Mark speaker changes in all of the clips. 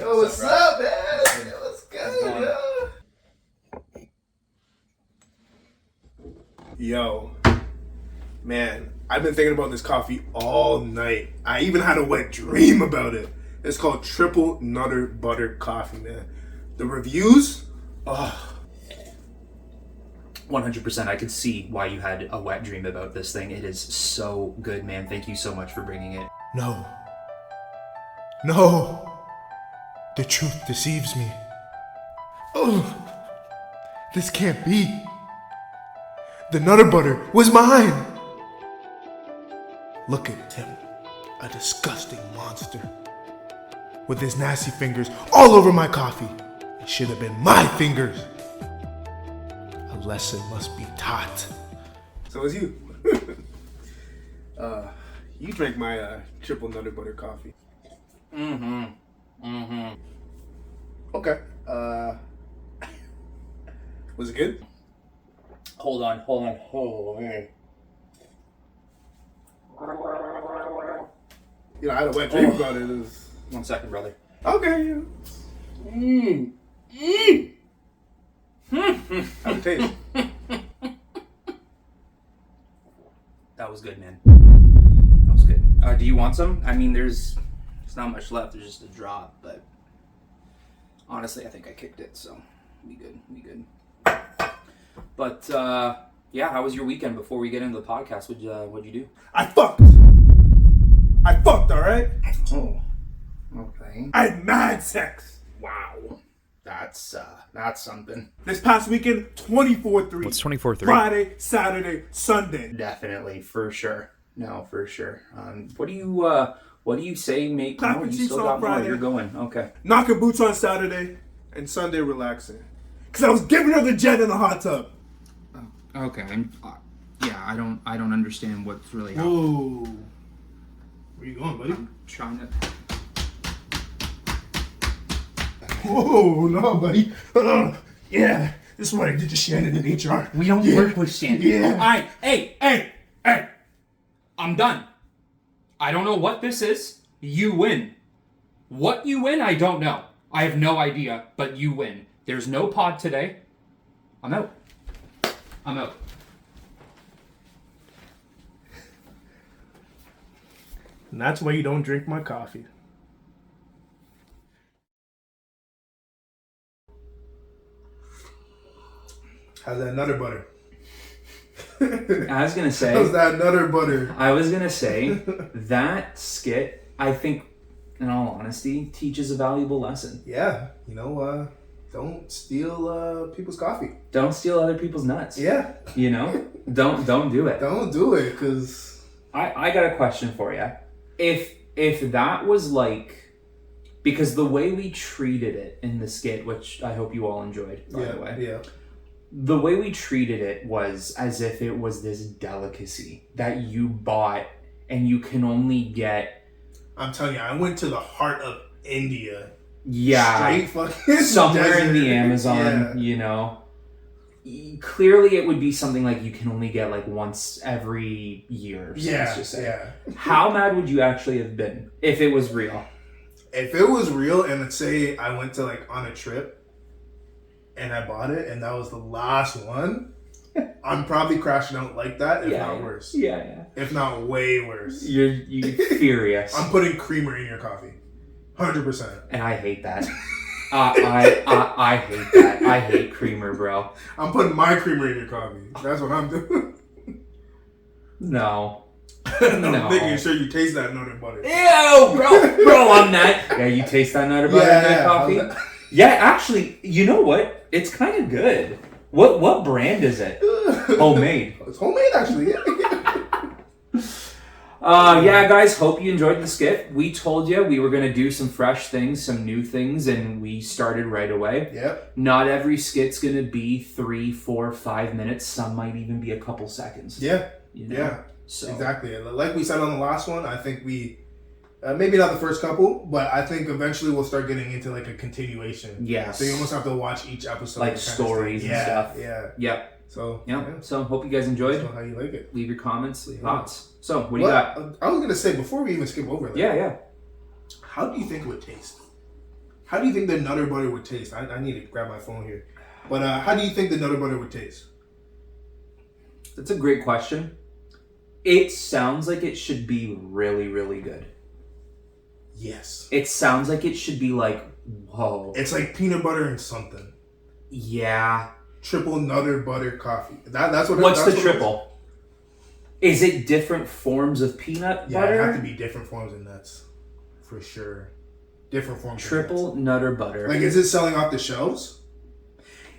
Speaker 1: Yo, what's up, man? Yo, what's good, yo? Man, I've been thinking about this coffee all night. I even had a wet dream about it. It's called Triple Nutter Butter Coffee, man. The reviews,
Speaker 2: 100%. I could see why you had a wet dream about this thing. It is so good, man. Thank you so much for bringing it.
Speaker 1: No. The truth deceives me. Oh, this can't be. The Nutter Butter was mine. Look at him, a disgusting monster. With his nasty fingers all over my coffee. It should have been my fingers. A lesson must be taught. So it's you. You drank my triple Nutter Butter coffee. Okay. Was it good?
Speaker 2: Hold on.
Speaker 1: You know, I had a wet dream about it.
Speaker 2: 1 second, brother.
Speaker 1: Okay. How'd it taste?
Speaker 2: That was good, man. That was good. Do you want some? I mean, there's not much left. There's just a drop, but honestly, I think I kicked it, so we good. But yeah, how was your weekend? Before we get into the podcast, what'd you do?
Speaker 1: I fucked, all right?
Speaker 2: Oh, okay.
Speaker 1: I had mad sex.
Speaker 2: Wow, that's something.
Speaker 1: This past weekend, 24/3.
Speaker 2: What's 24/3?
Speaker 1: Friday, Saturday, Sunday.
Speaker 2: Definitely, for sure. No, for sure. What do you say, mate?
Speaker 1: Clapping
Speaker 2: No, you
Speaker 1: cheeks
Speaker 2: still
Speaker 1: on
Speaker 2: got more.
Speaker 1: Friday.
Speaker 2: You're going. Okay.
Speaker 1: Knocking boots on Saturday, and Sunday relaxing. Cause I was giving her the jet in the hot tub.
Speaker 2: Okay. Yeah, I don't understand what's really happening.
Speaker 1: Whoa. Where you going, buddy?
Speaker 2: Trying to.
Speaker 1: Whoa, no, buddy. Yeah, this is what I did to Shannon in HR.
Speaker 2: We don't work with Shannon.
Speaker 1: Yeah.
Speaker 2: All right. Hey. I'm done. I don't know what this is. You win. What you win, I don't know. I have no idea, but you win. There's no pod today. I'm out.
Speaker 1: And that's why you don't drink my coffee. How's that Nutter Butter?
Speaker 2: I was gonna say.
Speaker 1: How's that Nutter Butter?
Speaker 2: I was gonna say that skit, I think, in all honesty, teaches a valuable lesson.
Speaker 1: Yeah, you know, don't steal people's coffee.
Speaker 2: Don't steal other people's nuts.
Speaker 1: Yeah.
Speaker 2: You know? Don't do it.
Speaker 1: Don't do it, because...
Speaker 2: I got a question for you. If that was like... Because the way we treated it in the skit, which I hope you all enjoyed, by the way.
Speaker 1: Yeah.
Speaker 2: The way we treated it was as if it was this delicacy that you bought and you can only get...
Speaker 1: I'm telling you, I went to the heart of India.
Speaker 2: Yeah.
Speaker 1: Straight fucking
Speaker 2: somewhere
Speaker 1: desert.
Speaker 2: in the Amazon, you know. Clearly it would be something like you can only get like once every year. So let's just say.
Speaker 1: Yeah.
Speaker 2: How mad would you actually have been if it was real?
Speaker 1: If it was real, and let's say I went to like on a trip and I bought it and that was the last one, I'm probably crashing out like that, if not worse.
Speaker 2: Yeah.
Speaker 1: If not way worse.
Speaker 2: You're furious.
Speaker 1: I'm putting creamer in your coffee. 100%.
Speaker 2: And I hate that. I hate that. I hate creamer, bro.
Speaker 1: I'm putting my creamer in your coffee. That's what I'm doing.
Speaker 2: No.
Speaker 1: I'm making sure you taste that Nutter Butter.
Speaker 2: Ew, bro, I'm not. Yeah, you taste that Nutter Butter in that coffee? Yeah, actually, you know what? It's kind of good. What brand is it? Homemade.
Speaker 1: It's homemade, actually.
Speaker 2: Yeah, guys, hope you enjoyed the skit. We told you we were going to do some fresh things, some new things, and we started right away.
Speaker 1: Yep.
Speaker 2: Not every skit's going to be 3, 4, 5 minutes. Some might even be a couple seconds.
Speaker 1: Yeah.
Speaker 2: You know?
Speaker 1: Yeah.
Speaker 2: So.
Speaker 1: Exactly. Like we said on the last one, I think we... maybe not the first couple, but I think eventually we'll start getting into like a continuation.
Speaker 2: Yes.
Speaker 1: So you almost have to watch each episode.
Speaker 2: Like stories and stuff.
Speaker 1: Yeah.
Speaker 2: Yep.
Speaker 1: So
Speaker 2: So hope you guys enjoyed.
Speaker 1: So how you like it?
Speaker 2: Leave your comments, thoughts. So what do you got?
Speaker 1: I was gonna say before we even skip over that.
Speaker 2: Yeah.
Speaker 1: How do you think it would taste? How do you think the Nutter Butter would taste? I need to grab my phone here. But how do you think the Nutter Butter would taste?
Speaker 2: That's a great question. It sounds like it should be really, really good.
Speaker 1: Yes.
Speaker 2: It sounds like it should be like, whoa.
Speaker 1: It's like peanut butter and something.
Speaker 2: Yeah.
Speaker 1: Triple Nutter Butter coffee. That's what.
Speaker 2: What's
Speaker 1: that's
Speaker 2: the
Speaker 1: what
Speaker 2: triple? Is it different forms of peanut butter?
Speaker 1: Yeah, it have to be different forms of nuts. For sure. Different forms
Speaker 2: Triple
Speaker 1: of nuts.
Speaker 2: Nutter Butter.
Speaker 1: Like, is it selling off the shelves?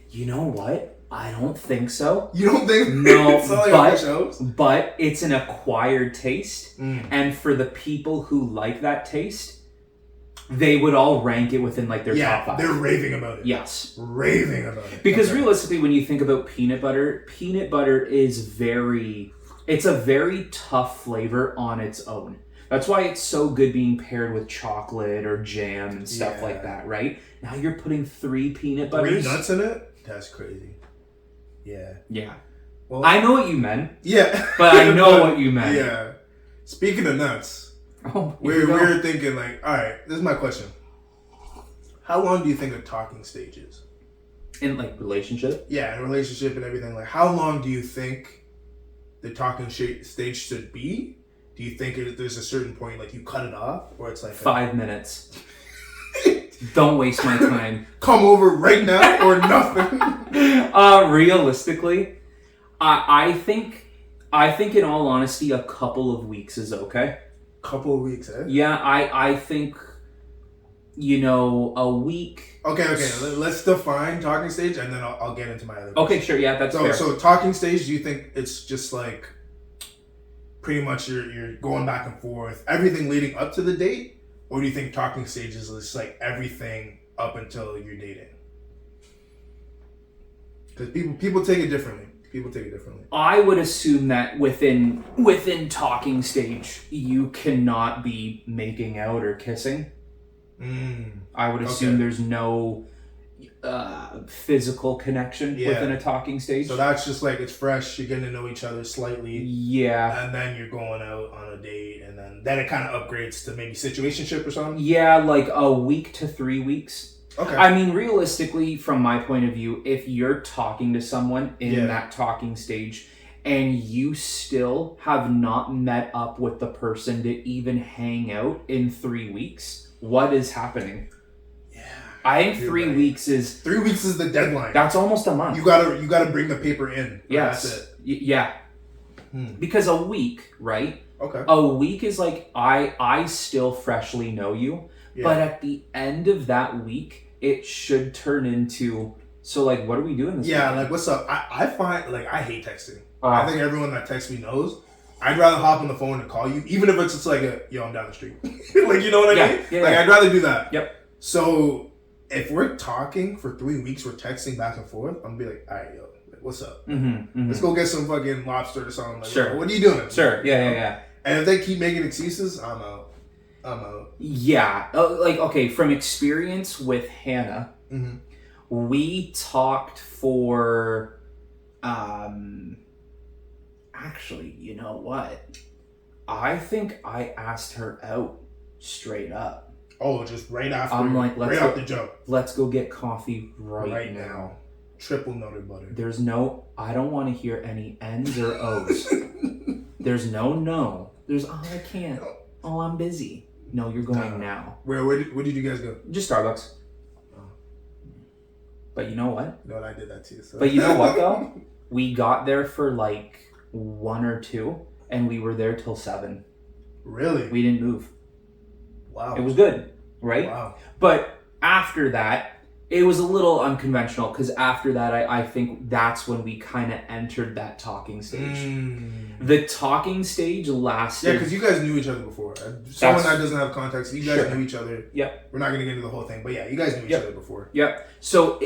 Speaker 2: You know what? I don't think so.
Speaker 1: You don't think
Speaker 2: no,
Speaker 1: it's selling off the shelves?
Speaker 2: But it's an acquired taste.
Speaker 1: Mm.
Speaker 2: And for the people who like that taste, they would all rank it within like their top 5.
Speaker 1: They're raving about it.
Speaker 2: Yes.
Speaker 1: Raving about it.
Speaker 2: Because realistically, when you think about peanut butter is it's a very tough flavor on its own. That's why it's so good being paired with chocolate or jam and stuff like that, right? Now you're putting 3 peanut butters.
Speaker 1: 3 nuts in it? That's crazy. Yeah.
Speaker 2: Yeah.
Speaker 1: Well,
Speaker 2: I know what you meant.
Speaker 1: Yeah.
Speaker 2: But I know what you meant.
Speaker 1: Yeah. Speaking of nuts,
Speaker 2: oh,
Speaker 1: we're thinking like, all right, this is my question. How long do you think a talking stage is?
Speaker 2: In like relationship?
Speaker 1: Yeah, in a relationship and everything. Like, how long do you think the talking stage should be? Do you think there's a certain point like you cut it off, or it's like
Speaker 2: 5 minutes? Don't waste my time.
Speaker 1: Come over right now or nothing.
Speaker 2: Realistically, I think in all honesty, a couple of weeks is okay.
Speaker 1: Couple of weeks, eh?
Speaker 2: Yeah, I think, a week.
Speaker 1: Okay. Let's define talking stage, and then I'll get into my other question.
Speaker 2: Okay, sure. Yeah, that's fair.
Speaker 1: So talking stage, do you think it's just like pretty much you're going back and forth, everything leading up to the date, or do you think talking stage is just like everything up until you're dating? Because people take it differently.
Speaker 2: I would assume that within talking stage, you cannot be making out or kissing. I would assume there's no physical connection within a talking stage.
Speaker 1: So that's just like it's fresh, you're getting to know each other slightly.
Speaker 2: Yeah.
Speaker 1: And then you're going out on a date, and then it kind of upgrades to maybe situationship or something?
Speaker 2: Yeah, like a week to 3 weeks.
Speaker 1: Okay.
Speaker 2: I mean, realistically, from my point of view, if you're talking to someone in that talking stage and you still have not met up with the person to even hang out in 3 weeks, what is happening?
Speaker 1: Yeah.
Speaker 2: I think 3 weeks is...
Speaker 1: 3 weeks is the deadline.
Speaker 2: That's almost a month.
Speaker 1: You gotta bring the paper in.
Speaker 2: Yes.
Speaker 1: That's it.
Speaker 2: Yeah. Because a week, right?
Speaker 1: Okay.
Speaker 2: A week is like, I still freshly know you, but at the end of that week, it should turn into, so like, what are we doing this weekend?
Speaker 1: Like, what's up? I find, like, I hate texting. I think everyone that texts me knows. I'd rather hop on the phone and call you, even if it's just like I'm down the street. Like, you know what I mean?
Speaker 2: Yeah,
Speaker 1: like, I'd rather do that.
Speaker 2: Yep.
Speaker 1: So, if we're talking for 3 weeks, we're texting back and forth, I'm gonna be like, all right, what's up? Let's go get some fucking lobster or something. Like,
Speaker 2: sure.
Speaker 1: What are you doing?
Speaker 2: Sure. Yeah.
Speaker 1: And if they keep making excuses, I'm out.
Speaker 2: Yeah. Like, okay, from experience with Hannah, we talked for, actually, you know what? I think I asked her out straight up.
Speaker 1: Oh, just right after.
Speaker 2: I'm like,
Speaker 1: right off the jump.
Speaker 2: Let's go get coffee right now.
Speaker 1: Triple Nutter Butter.
Speaker 2: I don't want to hear any N's or O's. There's no. There's, I can't. Oh, I'm busy. No, you're going now.
Speaker 1: Where did you guys go?
Speaker 2: Just Starbucks. Oh. But you know what?
Speaker 1: No, I did that too. So.
Speaker 2: But you know what though? We got there for like 1 or 2, and we were there till 7.
Speaker 1: Really?
Speaker 2: We didn't move.
Speaker 1: Wow.
Speaker 2: It was good, right?
Speaker 1: Wow.
Speaker 2: But after that, it was a little unconventional because after that, I think that's when we kind of entered that talking stage. The talking stage lasted...
Speaker 1: Yeah, because you guys knew each other before. Someone that doesn't have context, you guys knew each other.
Speaker 2: Yep.
Speaker 1: We're not going to get into the whole thing, but yeah, you guys knew each other before.
Speaker 2: Yep. So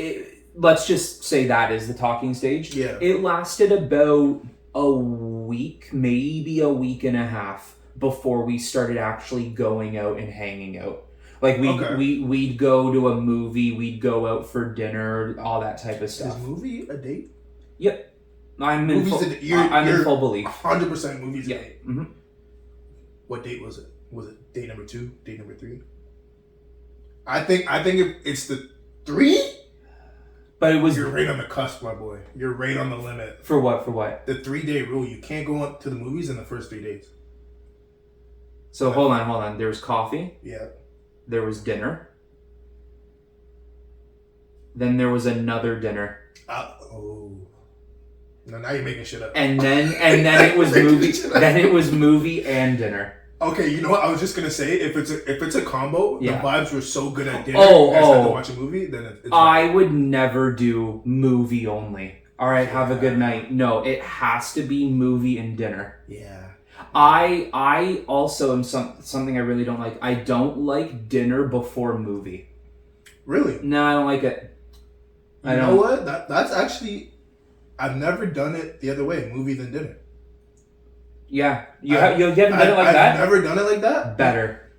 Speaker 2: let's just say that is the talking stage.
Speaker 1: Yeah.
Speaker 2: It lasted about a week, maybe a week and a half before we started actually going out and hanging out. Like we'd go to a movie, we'd go out for dinner, all that type of stuff.
Speaker 1: Is movie a date?
Speaker 2: Yep. I'm in full belief.
Speaker 1: 100% movies a date.
Speaker 2: Mm-hmm.
Speaker 1: What date was it? Was it date number 2? Date number 3? I think it's the 3.
Speaker 2: But it was
Speaker 1: You're right on the cusp, my boy. You're right on the limit.
Speaker 2: for what? For what?
Speaker 1: The 3-day rule. You can't go to the movies in the first 3 days.
Speaker 2: So hold on. There was coffee.
Speaker 1: Yeah.
Speaker 2: There was dinner. Then there was another dinner.
Speaker 1: No, now you're making shit up.
Speaker 2: And then it was movie. Then it was movie and dinner.
Speaker 1: Okay, you know what? I was just gonna say if it's a combo, the vibes were so good at dinner. To watch a movie, then it's
Speaker 2: I would never do movie only. All right, have a good night. No, it has to be movie and dinner.
Speaker 1: Yeah.
Speaker 2: I also am something I really don't like. I don't like dinner before movie.
Speaker 1: Really?
Speaker 2: No, I don't like it.
Speaker 1: You know what? That's actually, I've never done it the other way. Movie then dinner.
Speaker 2: Yeah, you haven't done it like that?
Speaker 1: I've never done it like that.
Speaker 2: Better.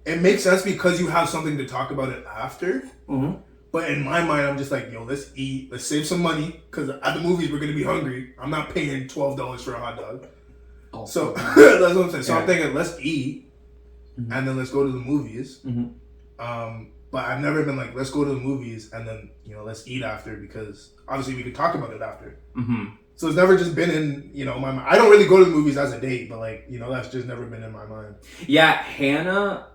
Speaker 1: It makes sense because you have something to talk about it after.
Speaker 2: Mm-hmm.
Speaker 1: But in my mind, I'm just like, yo, let's eat. Let's save some money because at the movies we're gonna be hungry. I'm not paying $12 for a hot dog. Oh, so that's what I'm saying. So I'm thinking, let's eat, and then let's go to the movies.
Speaker 2: Mm-hmm.
Speaker 1: But I've never been like, let's go to the movies and then let's eat after because obviously we could talk about it after.
Speaker 2: Mm-hmm.
Speaker 1: So it's never just been in my mind. I don't really go to the movies as a date, but like that's just never been in my mind.
Speaker 2: Yeah, Hannah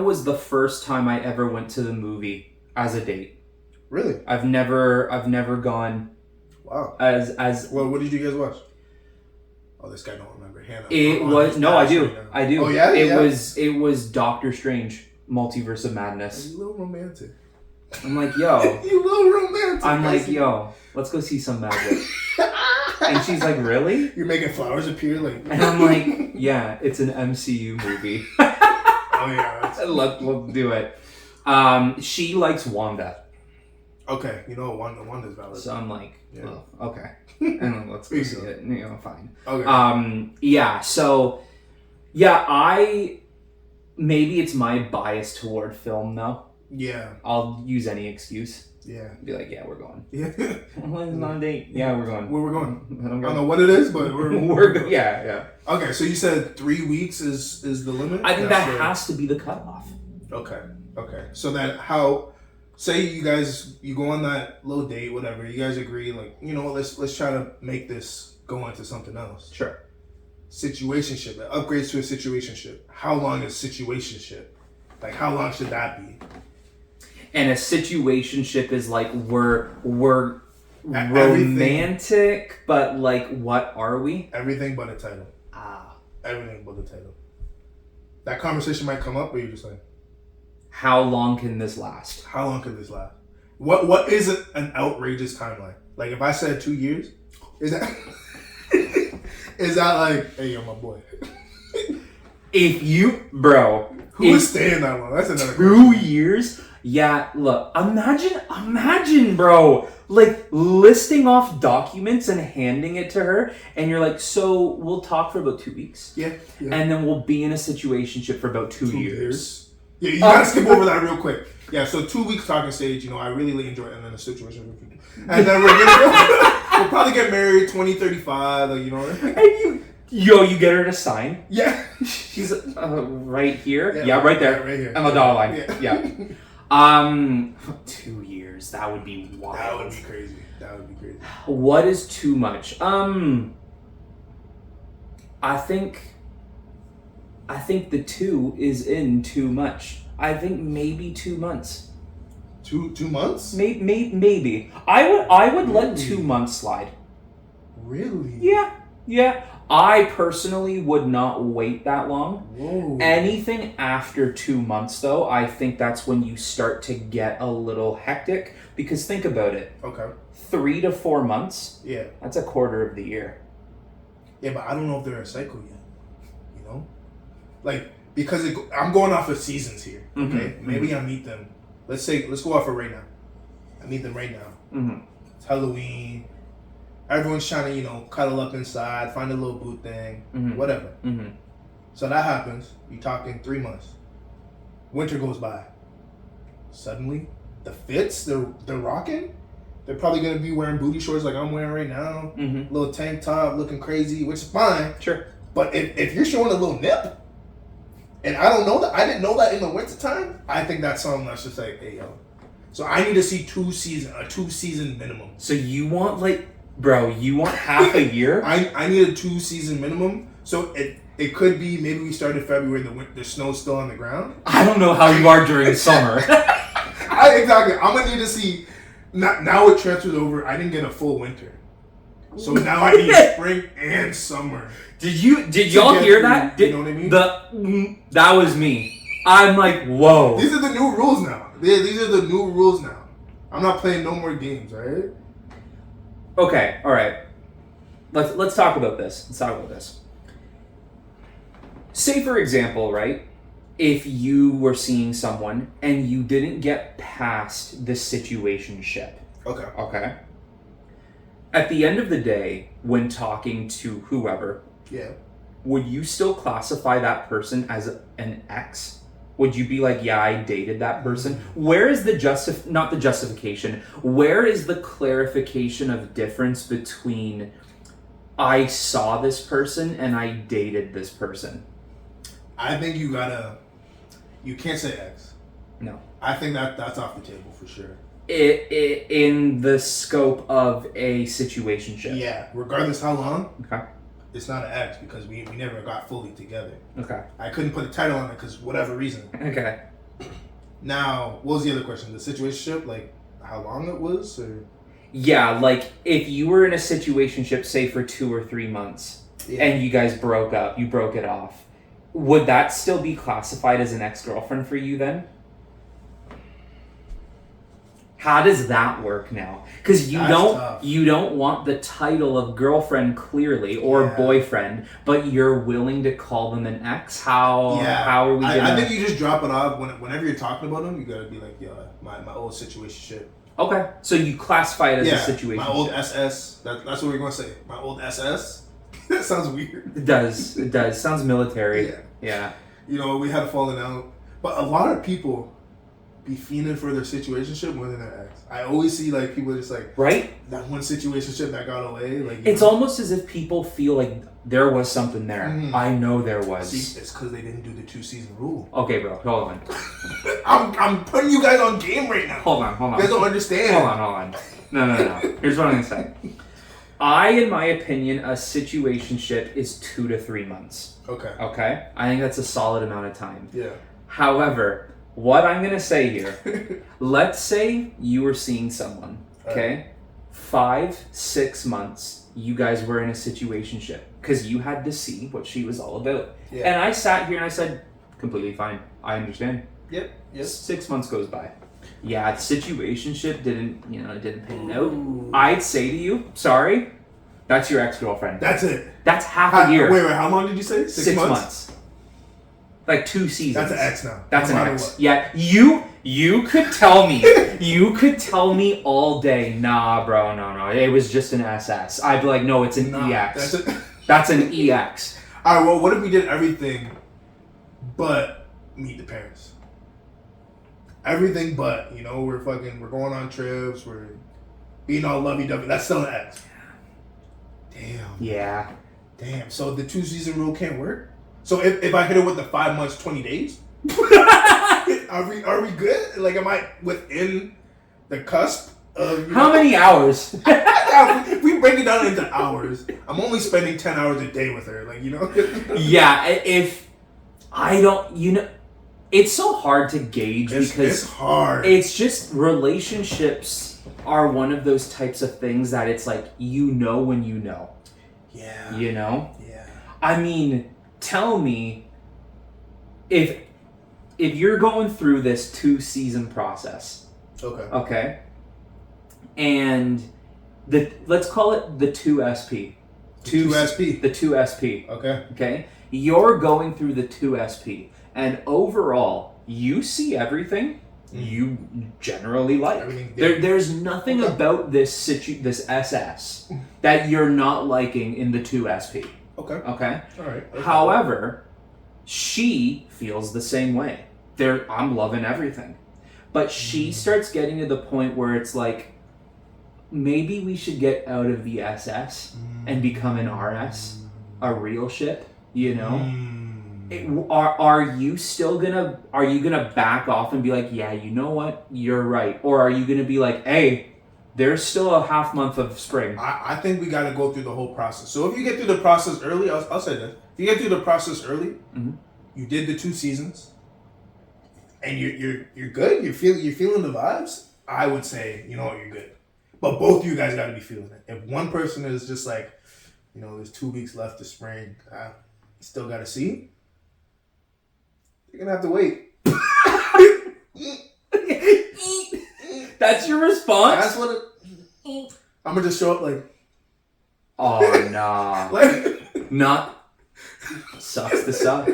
Speaker 2: was the first time I ever went to the movie as a date.
Speaker 1: Really?
Speaker 2: I've never gone.
Speaker 1: Wow.
Speaker 2: As
Speaker 1: well, what did you guys watch? Oh, this guy don't remember Hannah.
Speaker 2: It was no, I do. Right I do.
Speaker 1: Oh yeah.
Speaker 2: It was Doctor Strange, Multiverse of Madness.
Speaker 1: You a little romantic.
Speaker 2: I'm like, yo.
Speaker 1: You a little romantic.
Speaker 2: I'm like, yo, let's go see some magic. And she's like, really?
Speaker 1: You're making flowers appear like.
Speaker 2: And I'm like, yeah, it's an MCU movie.
Speaker 1: Oh yeah.
Speaker 2: Let's do it. She likes Wanda.
Speaker 1: Okay, you know what, Wanda's valid.
Speaker 2: So I'm like, well, okay. And then let's go see it. Fine.
Speaker 1: Okay.
Speaker 2: Yeah, so maybe it's my bias toward film though.
Speaker 1: Yeah.
Speaker 2: I'll use any excuse.
Speaker 1: Yeah.
Speaker 2: Be like, yeah, we're going.
Speaker 1: Yeah.
Speaker 2: Well, it's not a date. Yeah, we're going.
Speaker 1: Where we're going? I don't know what it is, but
Speaker 2: we're going. Yeah.
Speaker 1: Okay, so you said 3 weeks is the limit?
Speaker 2: I think that has to be the cutoff.
Speaker 1: Okay. So then say you go on that little date, whatever, you guys agree, like, let's try to make this go into something else.
Speaker 2: Sure.
Speaker 1: Situationship, it upgrades to a situationship. How long is situationship? Like, how long should that be?
Speaker 2: And a situationship is like we're romantic, but like, what are we?
Speaker 1: Everything but a title. Everything but the title. That conversation might come up, but you're just like,
Speaker 2: how long can this last?
Speaker 1: How long can this last? What is an outrageous timeline? Like, if I said 2 years, is that is that like, hey, you're my boy?
Speaker 2: If you, bro,
Speaker 1: who is staying that long? That's another
Speaker 2: 2
Speaker 1: question.
Speaker 2: years. Yeah, look, imagine, bro, like listing off documents and handing it to her, and you're like, so we'll talk for about 2 weeks.
Speaker 1: Yeah.
Speaker 2: And then we'll be in a situationship for about 2 years.
Speaker 1: Yeah, you gotta skip over that real quick. Yeah, so 2 weeks talking stage, I really enjoy it, and then a situation. And then we'll probably get married 2035, like,
Speaker 2: And you get her to sign?
Speaker 1: Yeah.
Speaker 2: She's right here?
Speaker 1: Yeah,
Speaker 2: right there.
Speaker 1: Right here.
Speaker 2: On the dotted line.
Speaker 1: Yeah.
Speaker 2: 2 years. That would be wild.
Speaker 1: That would be crazy.
Speaker 2: What is too much? I think the 2 is in too much. I think maybe 2 months.
Speaker 1: 2 months?
Speaker 2: Maybe. I would let 2 months slide.
Speaker 1: Really?
Speaker 2: Yeah. I personally would not wait that long.
Speaker 1: Whoa.
Speaker 2: Anything after 2 months, though, I think that's when you start to get a little hectic. Because think about it.
Speaker 1: Okay.
Speaker 2: 3 to 4 months.
Speaker 1: Yeah.
Speaker 2: That's a quarter of the year.
Speaker 1: Yeah, but I don't know if they're a cycle yet. Like, because I'm going off of seasons here. Okay. Maybe I meet them. Let's go off of right now. I meet them right now.
Speaker 2: Mm-hmm.
Speaker 1: It's Halloween. Everyone's trying to, cuddle up inside, find a little boot thing, whatever.
Speaker 2: Mm-hmm.
Speaker 1: So that happens. You're talking 3 months. Winter goes by. Suddenly, the fits they're rocking. They're probably gonna be wearing booty shorts like I'm wearing right now.
Speaker 2: Mm-hmm.
Speaker 1: Little tank top, looking crazy, which is fine.
Speaker 2: Sure.
Speaker 1: But if you're showing a little nip, And I don't know that. I didn't know that in the wintertime. I think that's something that's just like, hey, yo. So I need to see a 2-season minimum.
Speaker 2: So you want you want half a year?
Speaker 1: I need a 2-season minimum. So it could be maybe we start in February, the snow's still on the ground.
Speaker 2: I don't know how you are during summer.
Speaker 1: Exactly. I'm gonna need to see. Now it transfers over. I didn't get a full winter, so now I need spring and summer.
Speaker 2: Did y'all hear that?
Speaker 1: You know what I mean?
Speaker 2: That was me. I'm like, whoa.
Speaker 1: These are the new rules now. These are the new rules now. I'm not playing no more games, right?
Speaker 2: Okay, all right. Let's talk about this. Say, for example, right, if you were seeing someone and you didn't get past the situationship. Okay. At the end of the day, when talking to whoever, would you still classify that person as an ex? Would you be like, yeah, I dated that person? Where is not the justification, where is the clarification of difference between I saw this person and I dated this person?
Speaker 1: I think you can't say ex.
Speaker 2: No.
Speaker 1: I think that's off the table for sure.
Speaker 2: In the scope of a situationship.
Speaker 1: Yeah, regardless how long.
Speaker 2: Okay.
Speaker 1: It's not an ex because we never got fully together.
Speaker 2: Okay.
Speaker 1: I couldn't put a title on it because whatever reason.
Speaker 2: Okay.
Speaker 1: Now, what was the other question? The situationship, like how long it was, or?
Speaker 2: Yeah, like if you were in a situationship, say for 2 or 3 months, and you guys broke up, you broke it off, would that still be classified as an ex-girlfriend for you then? How does that work now? Because you don't want the title of girlfriend clearly or boyfriend, but you're willing to call them an ex. How are we? I
Speaker 1: think you just drop it off whenever you're talking about them. You gotta be like, yeah, my old situationship.
Speaker 2: Okay, so you classify it as a situation.
Speaker 1: My old SS. That's what we're gonna say. My old SS. That sounds weird.
Speaker 2: It does. Sounds military. Yeah.
Speaker 1: You know, we had a falling out, but a lot of people be fiending for their situationship more than their ex. I always see like people just like that one situationship that got away. Like
Speaker 2: it's almost as if people feel like there was something there. I know there was.
Speaker 1: See, it's because they didn't do the 2-season rule.
Speaker 2: Okay, bro, hold on.
Speaker 1: I'm putting you guys on game right now.
Speaker 2: Hold on.
Speaker 1: You guys don't understand.
Speaker 2: Hold on. No. Here's what I'm gonna say. In my opinion, a situationship is 2 to 3 months. Okay. I think that's a solid amount of time.
Speaker 1: Yeah.
Speaker 2: However, what I'm going to say here, let's say you were seeing someone, okay? 5-6 months, you guys were in a situationship because you had to see what she was all about. Yeah. And I sat here and I said, completely fine. I understand.
Speaker 1: Yep.
Speaker 2: 6 months goes by. Yeah, the situationship didn't pan out. I'd say to you, sorry, that's your ex-girlfriend.
Speaker 1: That's it.
Speaker 2: That's half a year.
Speaker 1: Wait, how long did you say? 6 months?
Speaker 2: Like 2 seasons.
Speaker 1: That's an ex now.
Speaker 2: That's an ex. What. Yeah, you could tell me, all day, nah, bro, no, it was just an SS. I'd be like, no, it's an EX. That's an EX.
Speaker 1: All right, well, what if we did everything but meet the parents? Everything but, we're going on trips, we're being all lovey-dovey. That's still an ex. Damn.
Speaker 2: Yeah.
Speaker 1: Damn. So the 2-season rule can't work? So if I hit it with the 5 months, 20 days, are we good? Like, am I within the cusp of...
Speaker 2: How many hours?
Speaker 1: If we break it down into hours, I'm only spending 10 hours a day with her. Like,
Speaker 2: Yeah, if I don't... it's so hard to gauge because...
Speaker 1: It's hard.
Speaker 2: It's just relationships are one of those types of things that it's like, when you know.
Speaker 1: Yeah.
Speaker 2: Yeah. I mean... Tell me if you're going through this 2-season process. Okay. And let's call it the 2SP.
Speaker 1: The 2SP.
Speaker 2: The 2SP.
Speaker 1: Okay.
Speaker 2: You're going through the 2SP, and overall, you see everything you generally like. There's nothing about this SS that you're not liking in the 2SP. Okay.
Speaker 1: All right.
Speaker 2: However, she feels the same way. I'm loving everything. But she starts getting to the point where it's like, maybe we should get out of the SS and become an RS, a real ship, Are you still gonna back off and be like, yeah, you know what, you're right, or are you gonna be like, hey, there's still a half month of spring?
Speaker 1: I think we got to go through the whole process. So if you get through the process early, I'll say this: if you get through the process early, you did the 2 seasons, and you're good. You're feeling the vibes. I would say, you know what, you're good. But both of you guys got to be feeling it. If one person is just like, you know, there's 2 weeks left of spring, still got to see. You're gonna have to wait.
Speaker 2: That's your response?
Speaker 1: That's what it... I'm gonna just show up like...
Speaker 2: Oh, nah. Not... Sucks to suck.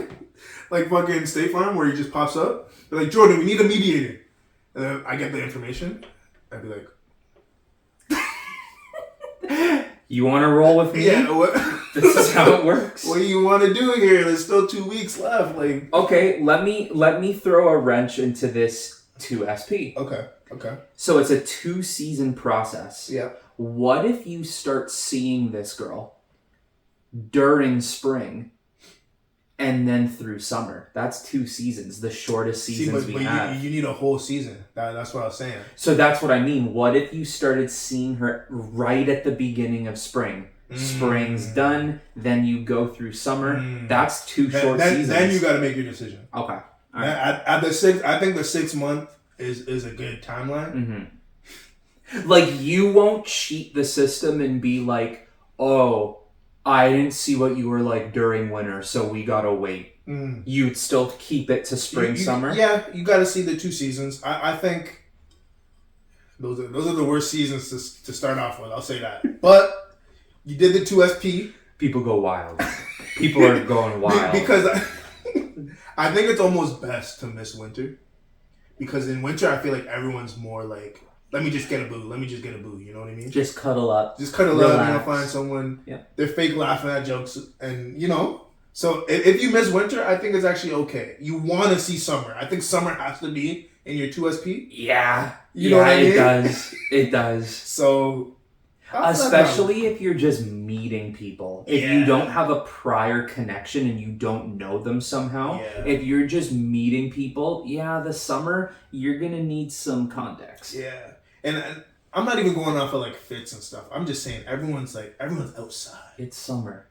Speaker 1: Like fucking State Farm where he just pops up. They're like, Jordan, we need a mediator. And then I get the information. I'd be like...
Speaker 2: You want to roll with me?
Speaker 1: Yeah. What?
Speaker 2: This is how it works.
Speaker 1: What do you want to do here? There's still 2 weeks left. Like...
Speaker 2: Okay, let me throw a wrench into this 2SP.
Speaker 1: Okay.
Speaker 2: So it's a 2-season process.
Speaker 1: Yeah.
Speaker 2: What if you start seeing this girl during spring and then through summer? That's 2 seasons, the shortest seasons we have.
Speaker 1: You need a whole season. That's what I was saying.
Speaker 2: So that's what I mean. What if you started seeing her right at the beginning of spring? Spring's done, then you go through summer. That's 2 short seasons.
Speaker 1: Then you got to make your decision.
Speaker 2: Okay. All right.
Speaker 1: At the 6, I think the 6 month is a good timeline.
Speaker 2: Like, you won't cheat the system and be like, oh, I didn't see what you were like during winter, so we gotta wait. You'd still keep it to spring, summer?
Speaker 1: Yeah, you gotta see the 2 seasons. I think those are the worst seasons to start off with, I'll say that. But you did the 2SP.
Speaker 2: People go wild. People are going wild.
Speaker 1: Because I think it's almost best to miss winter. Because in winter, I feel like everyone's more like, let me just get a boo. You know what I mean?
Speaker 2: Just cuddle up.
Speaker 1: Just cuddle up. You know, find someone.
Speaker 2: Yeah.
Speaker 1: They're fake laughing at jokes. And, you know. So if you miss winter, I think it's actually okay. You want to see summer. I think summer has to be in your 2SP.
Speaker 2: Yeah.
Speaker 1: You know what I mean?
Speaker 2: It does. It does.
Speaker 1: So...
Speaker 2: Especially if you're just meeting people. If you don't have a prior connection and you don't know them somehow. Yeah. If you're just meeting people, the summer, you're going to need some context.
Speaker 1: Yeah. And I'm not even going off of like fits and stuff. I'm just saying everyone's outside.
Speaker 2: It's summer.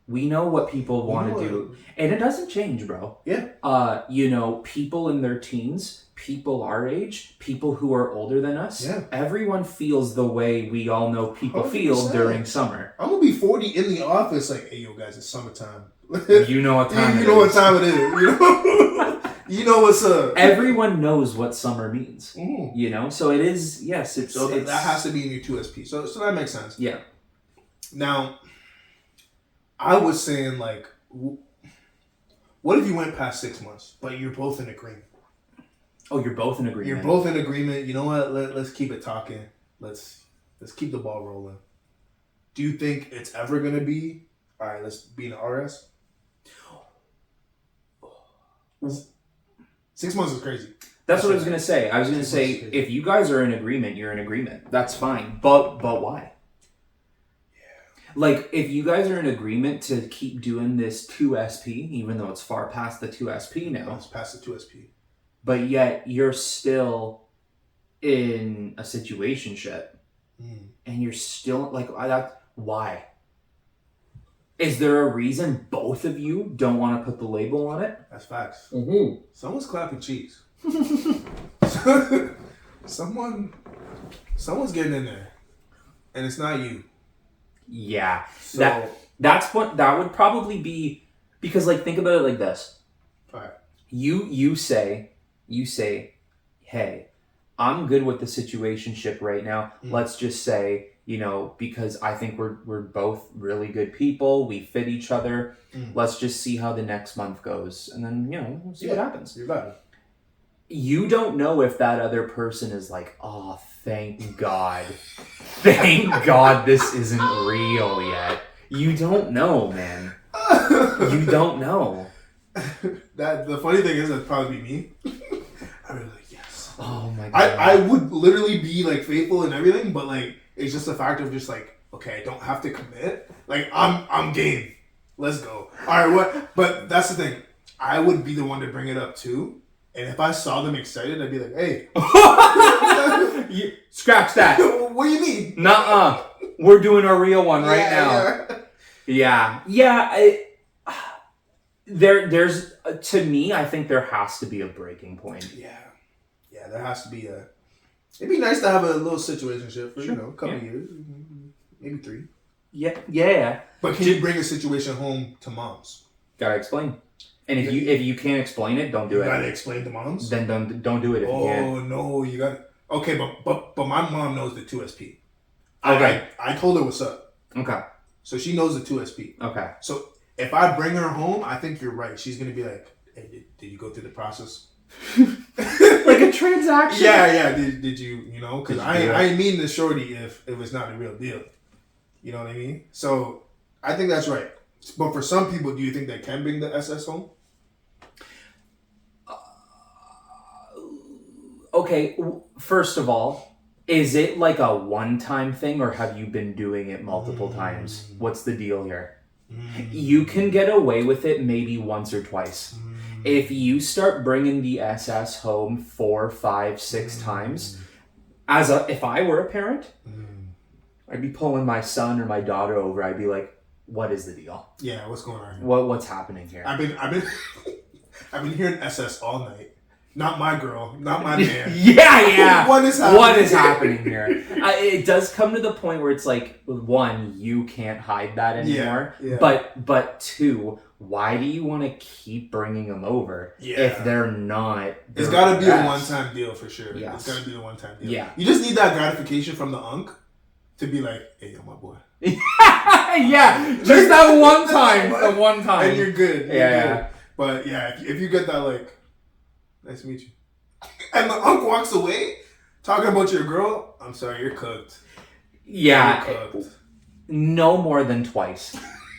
Speaker 1: We
Speaker 2: know what people want to do. And it doesn't change, bro.
Speaker 1: Yeah.
Speaker 2: You know, people in their teens, people our age, people who are older than us, everyone feels the way we all know people 100%. Feel during summer.
Speaker 1: I'm going to be 40 in the office like, hey, yo, guys, it's summertime.
Speaker 2: You know what time it is.
Speaker 1: You know what time it is. You know? You know what's up.
Speaker 2: Everyone knows what summer means. You know? So it is, yes.
Speaker 1: That has to be in your 2SP. So that makes sense.
Speaker 2: Yeah.
Speaker 1: Now, I was saying, like, what if you went past 6 months, but you're both in agreement?
Speaker 2: Oh, you're both in agreement.
Speaker 1: You're both in agreement. You know what? Let's keep it talking. Let's keep the ball rolling. Do you think it's ever going to be, all right, let's be in the RS? 6 months is crazy.
Speaker 2: That's what I was going to say. I was going to say, if you guys are in agreement, you're in agreement. That's fine. But why? Like, if you guys are in agreement to keep doing this 2SP, even though it's far past the 2SP now.
Speaker 1: It's past the 2SP.
Speaker 2: But yet, you're still in a situationship. And you're still, like, why? Is there a reason both of you don't want to put the label on it?
Speaker 1: That's facts.
Speaker 3: Someone's clapping cheeks.
Speaker 1: Someone's getting in there. And it's not you.
Speaker 2: Yeah.
Speaker 1: So,
Speaker 2: that would probably be, because, like, think about it like this.
Speaker 1: All right.
Speaker 2: You say, hey, I'm good with the situationship right now. Let's just say, you know, because I think we're both really good people. We fit each other. Let's just see how the next month goes. And then, you know, we'll see what happens.
Speaker 1: You're right.
Speaker 2: You don't know if that other person is like, oh, thank God. Thank God this isn't real yet. You don't know, man. You don't know.
Speaker 1: The funny thing is, that'd probably be me. I'd be like, yes.
Speaker 2: Oh my God.
Speaker 1: I would literally be like faithful and everything, but like it's just a fact of just like, okay, I don't have to commit. Like I'm game. Let's go. All right, what? But that's the thing. I would be the one to bring it up too. And if I saw them excited, I'd be like, hey.
Speaker 2: Scratch that.
Speaker 1: What do you mean?
Speaker 2: Nuh-uh. We're doing a real one right now. Yeah. There's to me, I think there has to be a breaking point.
Speaker 1: Yeah, there has to be a... It'd be nice to have a little situationship for, a couple years. Maybe 3.
Speaker 2: Yeah.
Speaker 1: But can you bring a situation home to moms?
Speaker 2: Gotta explain. And if you can't explain it, don't do it.
Speaker 1: You gotta explain to moms?
Speaker 2: Then don't do it if you can't.
Speaker 1: Oh, no, you gotta... Okay, but my mom knows the 2SP.
Speaker 2: Okay.
Speaker 1: I told her what's up.
Speaker 2: Okay.
Speaker 1: So she knows the 2SP.
Speaker 2: Okay.
Speaker 1: So if I bring her home, I think you're right. She's going to be like, hey, did you go through the process?
Speaker 2: Like a transaction?
Speaker 1: Yeah. Did you, because I ain't mean the shorty if it's not a real deal. You know what I mean? So I think that's right. But for some people, do you think they can bring the SS home?
Speaker 2: Okay, first of all, is it like a one-time thing or have you been doing it multiple times? What's the deal here? You can get away with it maybe once or twice. If you start bringing the SS home 4, 5, 6 times, if I were a parent, I'd be pulling my son or my daughter over. I'd be like, what is the deal?
Speaker 1: Yeah, what's going on here?
Speaker 2: What's happening here?
Speaker 1: I've been hearing SS all night. Not my girl, not my man.
Speaker 2: Yeah.
Speaker 1: What is happening?
Speaker 2: What is happening here? It does come to the point where it's like, 1, you can't hide that anymore.
Speaker 1: Yeah.
Speaker 2: But 2, why do you want to keep bringing them over if they're not?
Speaker 1: It's got to be a one-time deal for sure.
Speaker 2: Yes.
Speaker 1: It's got to be a one-time deal.
Speaker 2: Yeah.
Speaker 1: You just need that gratification from the unk to be like, hey, yo, my boy.
Speaker 2: Yeah, just that one time. The one time.
Speaker 1: And you're good.
Speaker 2: Yeah.
Speaker 1: But yeah, if you get that, like, nice to meet you. And the unk walks away talking about your girl, I'm sorry, you're cooked.
Speaker 2: Yeah.
Speaker 1: You're cooked.
Speaker 2: No more than twice.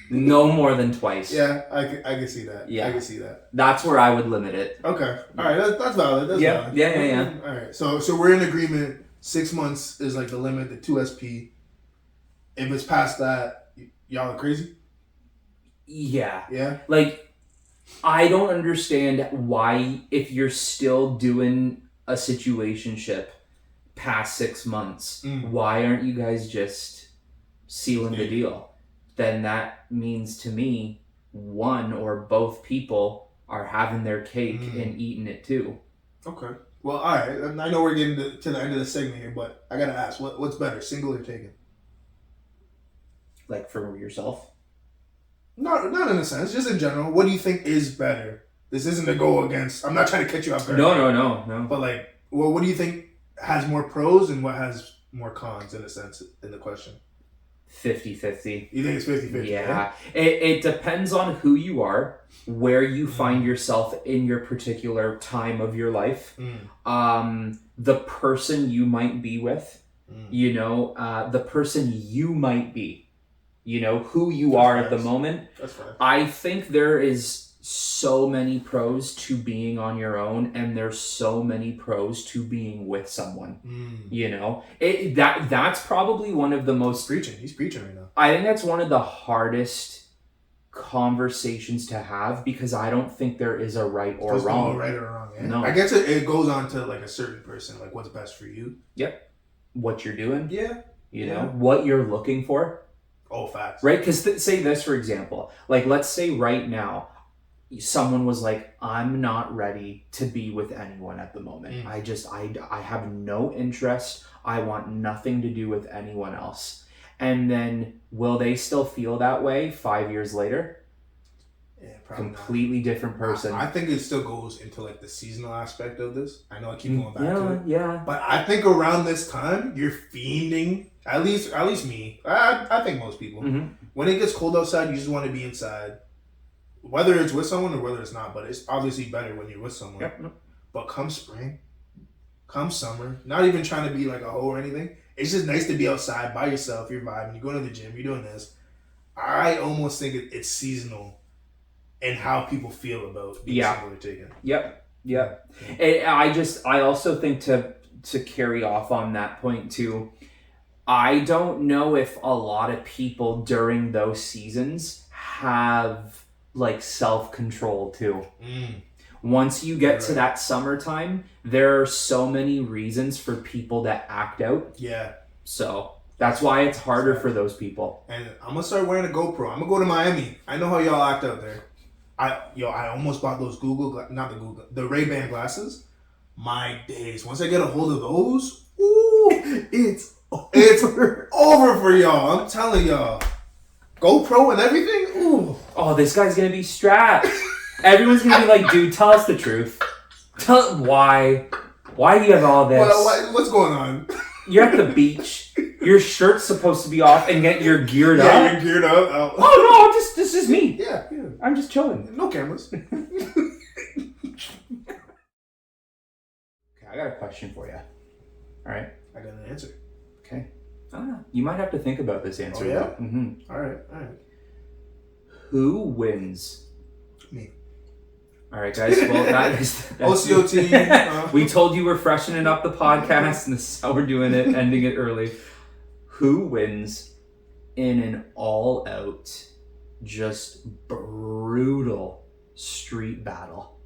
Speaker 2: No more than twice.
Speaker 1: Yeah, I can see that.
Speaker 2: Yeah.
Speaker 1: I can see that.
Speaker 2: That's where I would limit it.
Speaker 1: Okay. All right, that's valid. That's valid.
Speaker 2: Yeah.
Speaker 1: All right, so we're in agreement. 6 months is like the limit, the 2SP. If it's past that, y'all are crazy?
Speaker 2: Yeah.
Speaker 1: Yeah?
Speaker 2: Like, I don't understand why, if you're still doing a situationship past 6 months, why aren't you guys just sealing the deal? Then that means to me, one or both people are having their cake and eating it too.
Speaker 1: Okay. Well, all right. I know we're getting to the end of the segment here, but I gotta ask, what's better, single or taken?
Speaker 2: Like for yourself?
Speaker 1: Not in a sense, just in general. What do you think is better? This isn't a go against. I'm not trying to catch you off guard.
Speaker 2: No.
Speaker 1: But like, well, what do you think has more pros and what has more cons in a sense in the question?
Speaker 2: 50-50.
Speaker 1: You think it's 50-50?
Speaker 2: Yeah. It depends on who you are, where you find yourself in your particular time of your life, the person you might be with, the person you might be. Who you are at the moment.
Speaker 1: That's fine. I
Speaker 2: think there is so many pros to being on your own, and there's so many pros to being with someone. That's probably one of the most...
Speaker 1: He's preaching right now.
Speaker 2: I think that's one of the hardest conversations to have, because I don't think there is a right or
Speaker 1: There's
Speaker 2: wrong.
Speaker 1: No right or wrong. Yeah?
Speaker 2: No.
Speaker 1: I guess it goes on to like a certain person, like what's best for you.
Speaker 2: Yep. What you're doing.
Speaker 1: Yeah.
Speaker 2: What you're looking for.
Speaker 1: Oh, facts.
Speaker 2: Right? Because say this, for example. Like, let's say right now, someone was like, I'm not ready to be with anyone at the moment. I have no interest. I want nothing to do with anyone else. And then, will they still feel that way 5 years later?
Speaker 1: Yeah, probably
Speaker 2: completely different person.
Speaker 1: I think it still goes into like the seasonal aspect of this. I know I keep going back to it.
Speaker 2: Yeah.
Speaker 1: But I think around this time, you're fiending. At least me. I think most people. When it gets cold outside, you just want to be inside. Whether it's with someone or whether it's not, but it's obviously better when you're with someone.
Speaker 2: Yep.
Speaker 1: But come spring, come summer, not even trying to be like a hoe or anything. It's just nice to be outside by yourself. You're vibing. You're going to the gym. You're doing this. I almost think it's seasonal in how people feel about being single or taken.
Speaker 2: Yep. I also think to carry off on that point too, I don't know if a lot of people during those seasons have like self-control too. Once you get to that summertime, there are so many reasons for people to act out.
Speaker 1: Yeah.
Speaker 2: So that's why it's harder for those people.
Speaker 1: And I'm gonna start wearing a GoPro. I'm gonna go to Miami. I know how y'all act out there. I almost bought those the Ray-Ban glasses. My days. Once I get a hold of those, ooh, it's over for y'all. I'm telling y'all. GoPro and everything. Ooh.
Speaker 2: Oh, this guy's gonna be strapped. Everyone's gonna be like, dude, tell us the truth. Why? Why do you have all this?
Speaker 1: What's going on?
Speaker 2: You're at the beach. Your shirt's supposed to be off, and yet you're geared up.
Speaker 1: Yeah, you're geared up.
Speaker 2: Oh no, this is me.
Speaker 1: Yeah.
Speaker 2: I'm just chilling.
Speaker 1: No cameras.
Speaker 2: Okay, I got a question for you. All right.
Speaker 1: I got an answer.
Speaker 2: Okay. You might have to think about this answer.
Speaker 1: Oh, yeah?
Speaker 2: Mm-hmm.
Speaker 1: All right.
Speaker 2: Who wins?
Speaker 1: Me.
Speaker 2: All right, guys. Well, that's
Speaker 1: OCOT.
Speaker 2: We told you we're freshening up the podcast, and this is how we're doing it, ending it early. Who wins in an all-out, just brutal street battle?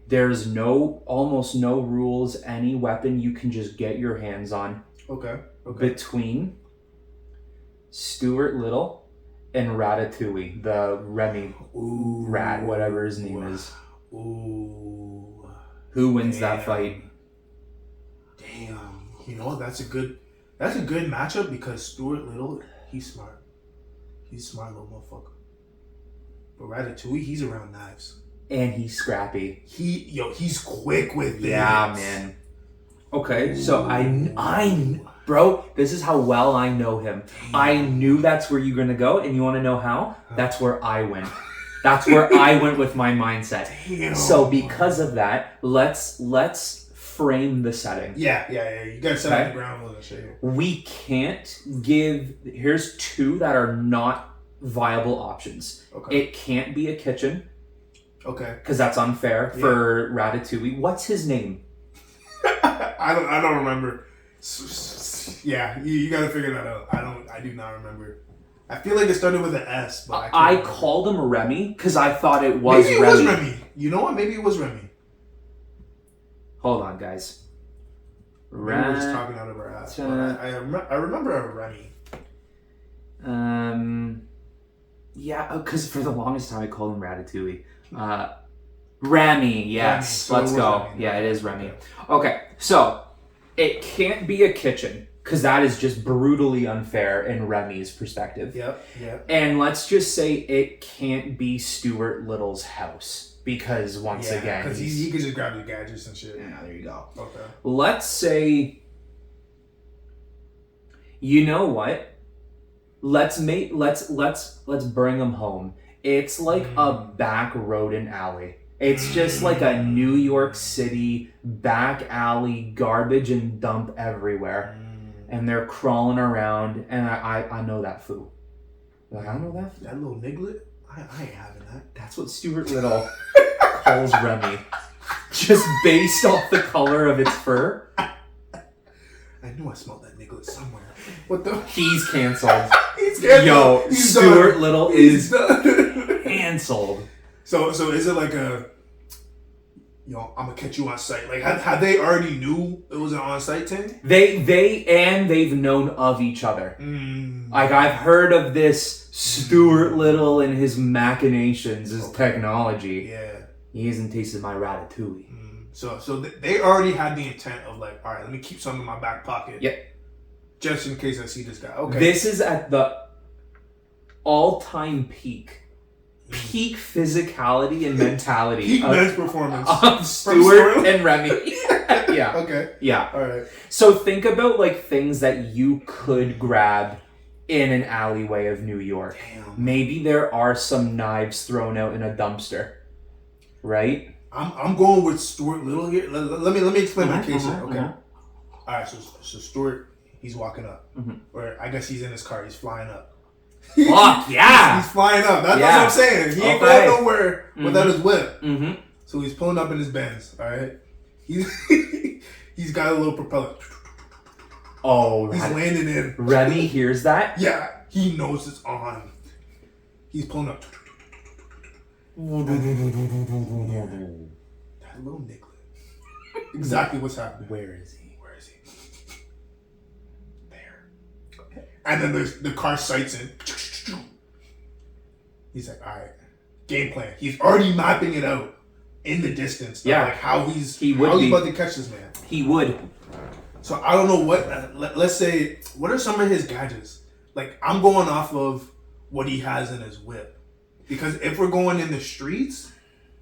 Speaker 2: There's almost no rules. Any weapon you can just get your hands on.
Speaker 1: Okay.
Speaker 2: Between Stuart Little and Ratatouille, the Remy rat, whatever his name is.
Speaker 1: Ooh.
Speaker 2: Who wins that fight?
Speaker 1: Damn. You know, that's a good matchup because Stuart Little, he's smart. He's a smart little motherfucker. But Ratatouille, he's around knives.
Speaker 2: And he's scrappy.
Speaker 1: He's quick with it.
Speaker 2: Yeah, man. Okay, so bro, this is how well I know him. Damn. I knew that's where you're gonna go, and you want to know how? That's where I went. That's where I went with my mindset.
Speaker 1: Damn.
Speaker 2: So because of that, let's frame the setting.
Speaker 1: Yeah. You gotta set the ground rules and shit.
Speaker 2: We can't give. Here's two that are not viable options.
Speaker 1: Okay.
Speaker 2: It can't be a kitchen.
Speaker 1: Okay.
Speaker 2: Because that's unfair for Ratatouille. What's his name?
Speaker 1: I don't remember. Yeah, you gotta figure that out. I do not remember. I feel like it started with an S, but I
Speaker 2: called him Remy because I thought it was
Speaker 1: Maybe it
Speaker 2: Remy.
Speaker 1: was Remy. You know what? Maybe it was Remy.
Speaker 2: Hold on, guys.
Speaker 1: We're just talking out of our ass. I remember a Remy.
Speaker 2: Yeah, because for the longest time I called him Ratatouille. Remy, yes.
Speaker 1: Remy.
Speaker 2: Let's go.
Speaker 1: Remy.
Speaker 2: Yeah, it is Remy. Okay, so it can't be a kitchen because that is just brutally unfair in Remy's perspective.
Speaker 1: Yep.
Speaker 2: And let's just say it can't be Stuart Little's house because once again,
Speaker 1: because he can just grab the gadgets and shit.
Speaker 2: Yeah, there you go.
Speaker 1: Okay.
Speaker 2: Let's say, you know what? Let's bring him home. It's like a back road and alley. It's just like a New York City back alley, garbage and dump everywhere. And they're crawling around, and I know that foo. Like, I know that foo.
Speaker 1: That little niglet? I ain't having that.
Speaker 2: That's what Stuart Little calls Remy. Just based off the color of its fur.
Speaker 1: I knew I smelled that niglet somewhere. What the?
Speaker 2: He's canceled.
Speaker 1: He's canceled.
Speaker 2: Yo,
Speaker 1: He's
Speaker 2: Stuart
Speaker 1: done.
Speaker 2: Little
Speaker 1: He's
Speaker 2: is
Speaker 1: done.
Speaker 2: canceled.
Speaker 1: So is it like I'm gonna catch you on site? Like, had they already knew it was an on-site thing?
Speaker 2: They've known of each other. Like, I've heard of this Stuart Little and his machinations, his technology.
Speaker 1: Yeah.
Speaker 2: He hasn't tasted my Ratatouille.
Speaker 1: So they already had the intent of like, all right, let me keep some in my back pocket.
Speaker 2: Yep.
Speaker 1: Just in case I see this guy. Okay.
Speaker 2: This is at the all-time peak physicality and mentality.
Speaker 1: Peak men's performance.
Speaker 2: Of Stuart and Remy. Yeah.
Speaker 1: Okay.
Speaker 2: Yeah.
Speaker 1: All right.
Speaker 2: So think about like things that you could grab in an alleyway of New York.
Speaker 1: Damn.
Speaker 2: Maybe there are some knives thrown out in a dumpster, right?
Speaker 1: I'm going with Stuart Little here. Let me explain my case here. Okay. All right. So Stuart, he's walking up, or I guess he's in his car. He's flying up.
Speaker 2: Fuck yeah!
Speaker 1: He's flying up. That's what I'm saying. He ain't going nowhere without his whip. So he's pulling up in his Benz. All right. He's got a little propeller.
Speaker 2: Oh,
Speaker 1: he's landing in.
Speaker 2: Remy hears that.
Speaker 1: Yeah, he knows it's on. He's pulling up. That little niggler. Exactly what's happening.
Speaker 2: Where is he?
Speaker 1: Where is he? There. And then the car sights in. He's like, all right, game plan. He's already mapping it out in the distance.
Speaker 2: Yeah.
Speaker 1: Like how he's
Speaker 2: about
Speaker 1: to catch this man.
Speaker 2: He would.
Speaker 1: So I don't know what, let's say, what are some of his gadgets? Like, I'm going off of what he has in his whip. Because if we're going in the streets,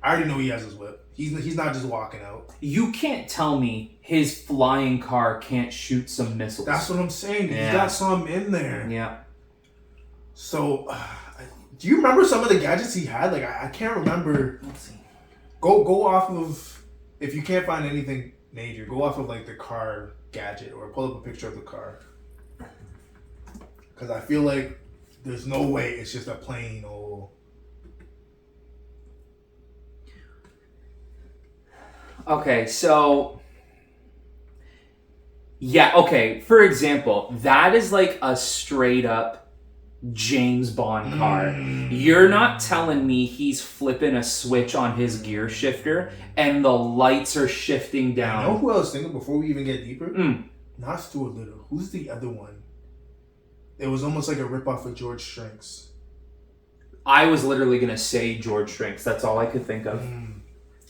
Speaker 1: I already know he has his whip. He's not just walking out.
Speaker 2: You can't tell me his flying car can't shoot some missiles.
Speaker 1: That's what I'm saying.
Speaker 2: Yeah.
Speaker 1: He's got some in there.
Speaker 2: Yeah.
Speaker 1: So, do you remember some of the gadgets he had? Like, I can't remember.
Speaker 2: Let's see.
Speaker 1: Go off of, if you can't find anything major, go off of, like, the car gadget or pull up a picture of the car. Because I feel like there's no way it's just a plain old...
Speaker 2: Okay, so... Yeah, okay. For example, that is like a straight up James Bond car. You're not telling me he's flipping a switch on his gear shifter and the lights are shifting down.
Speaker 1: You know who I was thinking before we even get deeper? Not Stuart Little. Who's the other one? It was almost like a ripoff of George Shrinks.
Speaker 2: I was literally going to say George Shrinks. That's all I could think of.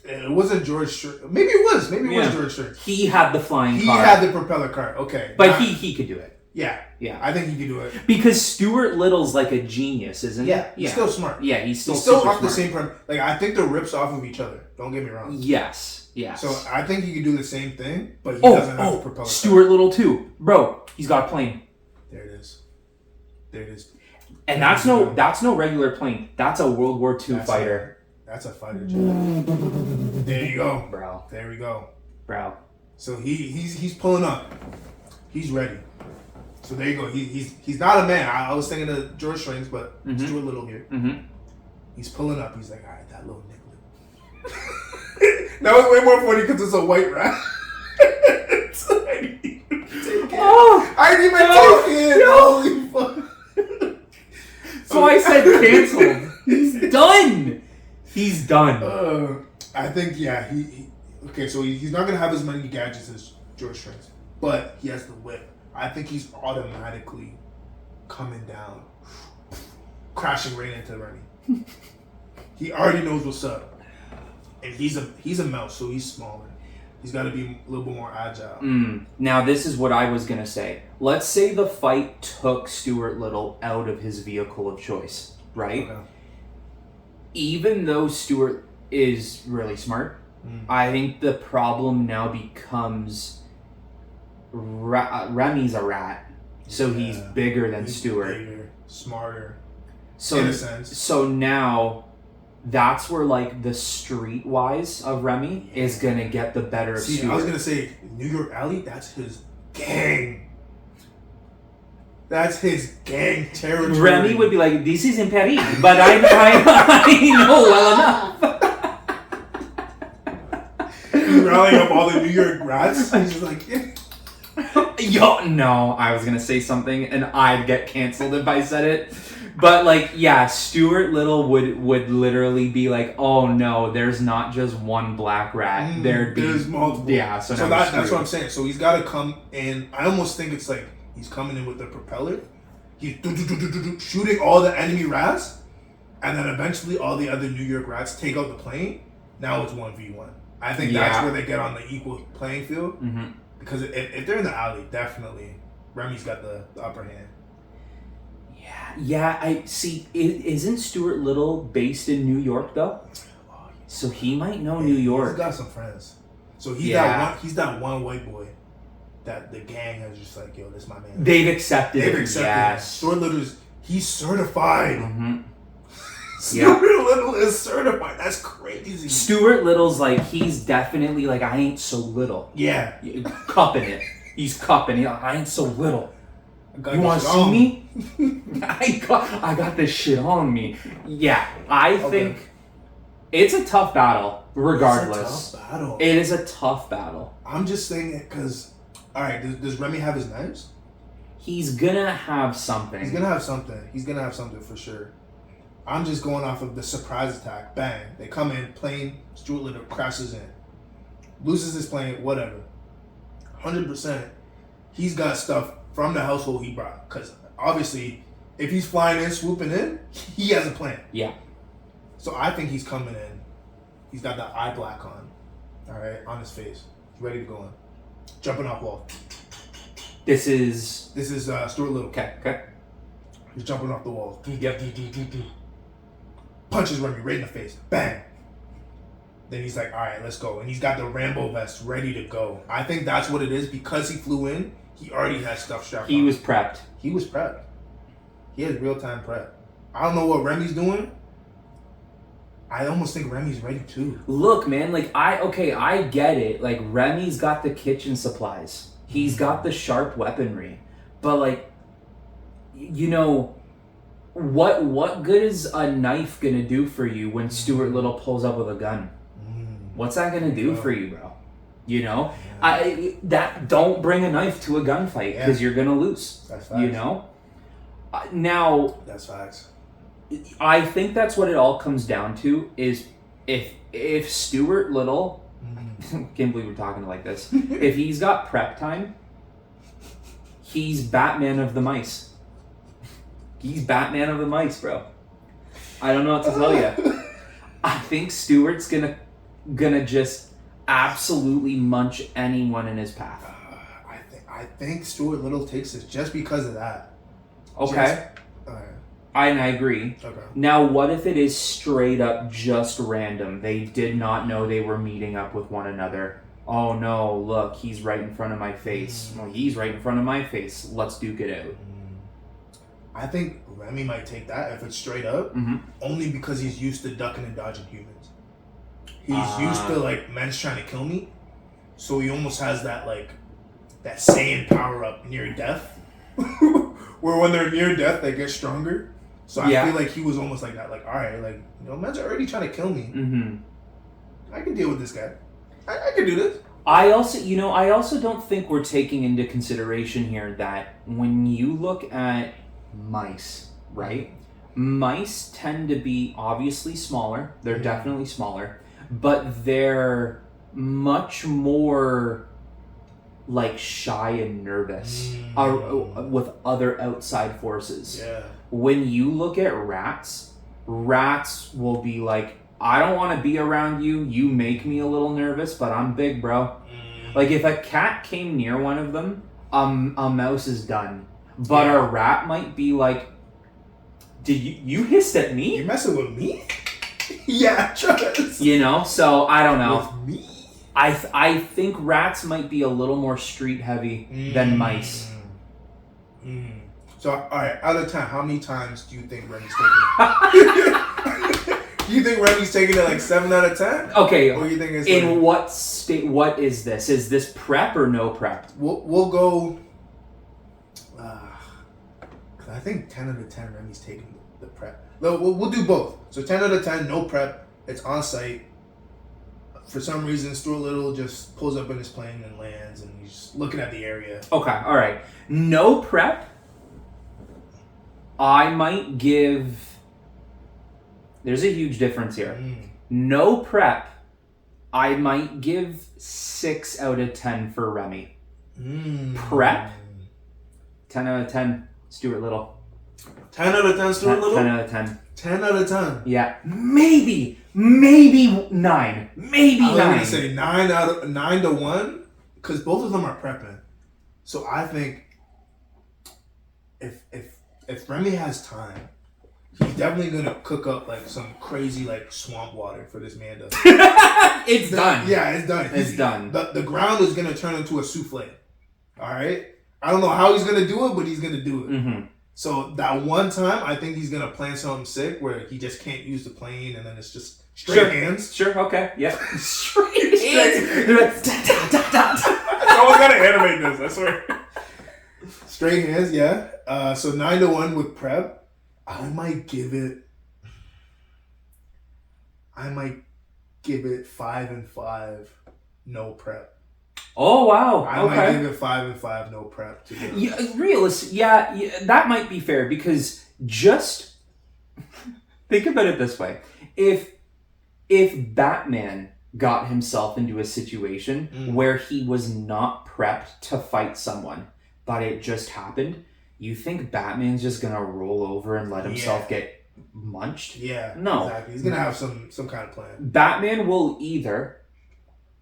Speaker 1: It wasn't George Shrinks. Maybe it was. Maybe it was George Shrinks.
Speaker 2: He had the flying car.
Speaker 1: He had the propeller car. Okay.
Speaker 2: But he could do it.
Speaker 1: Yeah.
Speaker 2: Yeah.
Speaker 1: I think he could do it.
Speaker 2: Because Stuart Little's like a genius, isn't he?
Speaker 1: Yeah. He's still smart.
Speaker 2: Yeah, he's still
Speaker 1: off
Speaker 2: smart.
Speaker 1: the same premise. Like, I think they're rips off of each other. Don't get me wrong.
Speaker 2: Yes. Yes.
Speaker 1: So I think he could do the same thing, but he doesn't have the propeller
Speaker 2: Stuart
Speaker 1: car.
Speaker 2: Little too. Bro, he's got a plane.
Speaker 1: There it is. There it is.
Speaker 2: And that's no regular plane. That's a World War II fighter.
Speaker 1: That's a fighter jet. There you go.
Speaker 2: Bro.
Speaker 1: There we go.
Speaker 2: Bro.
Speaker 1: So he's pulling up. He's ready. So there you go. He's not a man. I was thinking of George Shrinks, but Stuart Little here. He's pulling up. He's like, all right, that little niggler. That was way more funny because it's a white rat. So I didn't even take it. I didn't even take it. Holy fuck.
Speaker 2: So I said canceled. He's done. He's done.
Speaker 1: I think, yeah, okay, so he's not going to have as many gadgets as George Shrinks, but he has the whip. I think he's automatically coming down, crashing right into Remy. He already knows what's up. And he's a mouse, so he's smaller. He's got to be a little bit more agile.
Speaker 2: Now, this is what I was going to say. Let's say the fight took Stuart Little out of his vehicle of choice, right?
Speaker 1: Okay.
Speaker 2: Even though Stuart is really smart, I think the problem now becomes Remy's a rat, so he's bigger than Stuart.
Speaker 1: Bigger, smarter,
Speaker 2: so,
Speaker 1: in a sense.
Speaker 2: So now, that's where like the streetwise of Remy is gonna get the better of Stuart.
Speaker 1: I was gonna say New York Alley. That's his gang. That's his gang territory.
Speaker 2: Remy would be like, "This is in Paris, but I know well enough."
Speaker 1: He's rallying up all the New York rats. He's just like,
Speaker 2: Yo, no, I was gonna say something and I'd get canceled if I said it. But like, yeah, Stuart Little would literally be like, oh no, there's not just one black rat.
Speaker 1: There's multiple.
Speaker 2: Yeah, so
Speaker 1: that's what I'm saying. So he's got to come in. I almost think it's like he's coming in with the propeller. He's shooting all the enemy rats, and then eventually all the other New York rats take out the plane. Now it's 1v1. I think that's where they get on the equal playing field. Because if they're in the alley, definitely Remy's got the upper hand.
Speaker 2: Yeah, I see. Isn't Stuart Little based in New York though? So he might know New York.
Speaker 1: He's got some friends. So he's that one white boy that the gang has just like, yo, this is my man.
Speaker 2: They've accepted it.
Speaker 1: Yes. Stuart Little he's certified.
Speaker 2: Stuart
Speaker 1: Little is certified. That's crazy.
Speaker 2: Stuart Little's like, he's definitely like, I ain't so little.
Speaker 1: Yeah.
Speaker 2: Cupping it. He's cupping it. I ain't so little. You want to see me? I got this shit on me. Yeah, I think it's a tough battle, regardless.
Speaker 1: It's a tough battle.
Speaker 2: It is a tough battle.
Speaker 1: I'm just saying it because, all right, does Remy have his knives?
Speaker 2: He's gonna have something.
Speaker 1: He's gonna have something for sure. I'm just going off of the surprise attack. Bang. They come in, plane, Stuart Little crashes in. Loses his plane, whatever. 100%. He's got stuff from the household he brought. Because obviously, if he's flying in, swooping in, he has a plan.
Speaker 2: Yeah.
Speaker 1: So I think he's coming in. He's got the eye black on. All right, on his face. He's ready to go in. Jumping off wall.
Speaker 2: This is
Speaker 1: Stuart Little.
Speaker 2: Okay.
Speaker 1: He's jumping off the wall. Punches Remy right in the face. Bang. Then he's like, all right, let's go. And he's got the Rambo vest ready to go. I think that's what it is. Because he flew in, he already had stuff strapped on.
Speaker 2: He was prepped.
Speaker 1: He was prepped. He had real-time prep. I don't know what Remy's doing. I almost think Remy's ready too.
Speaker 2: Look, man, like I get it. Like Remy's got the kitchen supplies. He's got the sharp weaponry. But like, you know, what good is a knife gonna do for you when Stuart Little pulls up with a gun? What's that gonna do for you, bro? You know, don't bring a knife to a gunfight because you're gonna lose.
Speaker 1: That's facts.
Speaker 2: You know. Now.
Speaker 1: That's facts.
Speaker 2: I think that's what it all comes down to is if Stuart Little, can't believe we're talking like this, if he's got prep time, he's Batman of the mice. He's Batman of the mice, bro. I don't know what to tell you. I think Stuart's gonna just absolutely munch anyone in his path.
Speaker 1: I think Stuart Little takes this just because of that.
Speaker 2: Okay. I agree.
Speaker 1: Okay.
Speaker 2: Now, what if it is straight up just random? They did not know they were meeting up with one another. Oh no, look, he's right in front of my face. Well, he's right in front of my face. Let's duke it out.
Speaker 1: I think Remy might take that if it's straight up, only because he's used to ducking and dodging humans. He's used to, like, men's trying to kill me, so he almost has that, like, that Saiyan power up near death, where when they're near death, they get stronger. So I feel like he was almost like that, like, all right, like, you know, men's are already trying to kill me. I can deal with this guy. I can do this.
Speaker 2: I also don't think we're taking into consideration here that when you look at mice, right? Mice tend to be obviously smaller. They're definitely smaller, but they're much more like shy and nervous with other outside forces.
Speaker 1: Yeah.
Speaker 2: When you look at rats will be like, I don't want to be around you. You make me a little nervous, but I'm big, bro. Like if a cat came near one of them, a mouse is done. But a rat might be like, did you hissed at me?
Speaker 1: You messing with me? Yeah, trust.
Speaker 2: You know, so I don't know.
Speaker 1: With me?
Speaker 2: I think rats might be a little more street heavy than mice.
Speaker 1: So, all right, out of 10, how many times do you think Remy's taking it? Do you think Remy's taking it like 7 out of 10?
Speaker 2: Okay.
Speaker 1: Or you think it's
Speaker 2: in
Speaker 1: like,
Speaker 2: what state? What is this? Is this prep or no prep?
Speaker 1: We'll go. I think 10 out of 10 Remy's taking the prep. We'll do both. So 10 out of 10, no prep. It's on site. For some reason, Stuart Little just pulls up in his plane and lands, and he's just looking at the area.
Speaker 2: Okay, all right. No prep. I might give. There's a huge difference here. No prep. I might give 6 out of 10 for Remy. Prep. 10 out of 10. Stuart Little.
Speaker 1: 10 out of 10 Stuart Little?
Speaker 2: 10 out of 10.
Speaker 1: 10 out of 10.
Speaker 2: Yeah. Maybe 9. Maybe 9.
Speaker 1: I was going to say 9 to 1, because both of them are prepping. So I think if Remy has time, he's definitely going to cook up like some crazy like swamp water for this man to...
Speaker 2: It's done.
Speaker 1: Yeah, it's done.
Speaker 2: It's done.
Speaker 1: The ground is going to turn into a souffle. All right? I don't know how he's going to do it, but he's going to do it. So that one time, I think he's going to plan something sick where he just can't use the plane and then it's just straight hands.
Speaker 2: Sure, okay, yeah. Straight hands.
Speaker 1: Someone's got to animate this, I swear. Straight hands, yeah. So 9 to 1 with prep. I might give it 5 and 5, no prep.
Speaker 2: Oh wow!
Speaker 1: I might give it 5 and 5, no prep.
Speaker 2: Yeah, realistic. Yeah, that might be fair because just Think about it this way. If Batman got himself into a situation where he was not prepped to fight someone, but it just happened, you think Batman's just gonna roll over and let himself get munched?
Speaker 1: Yeah.
Speaker 2: No.
Speaker 1: Exactly. He's gonna have some kind of plan.
Speaker 2: Batman will either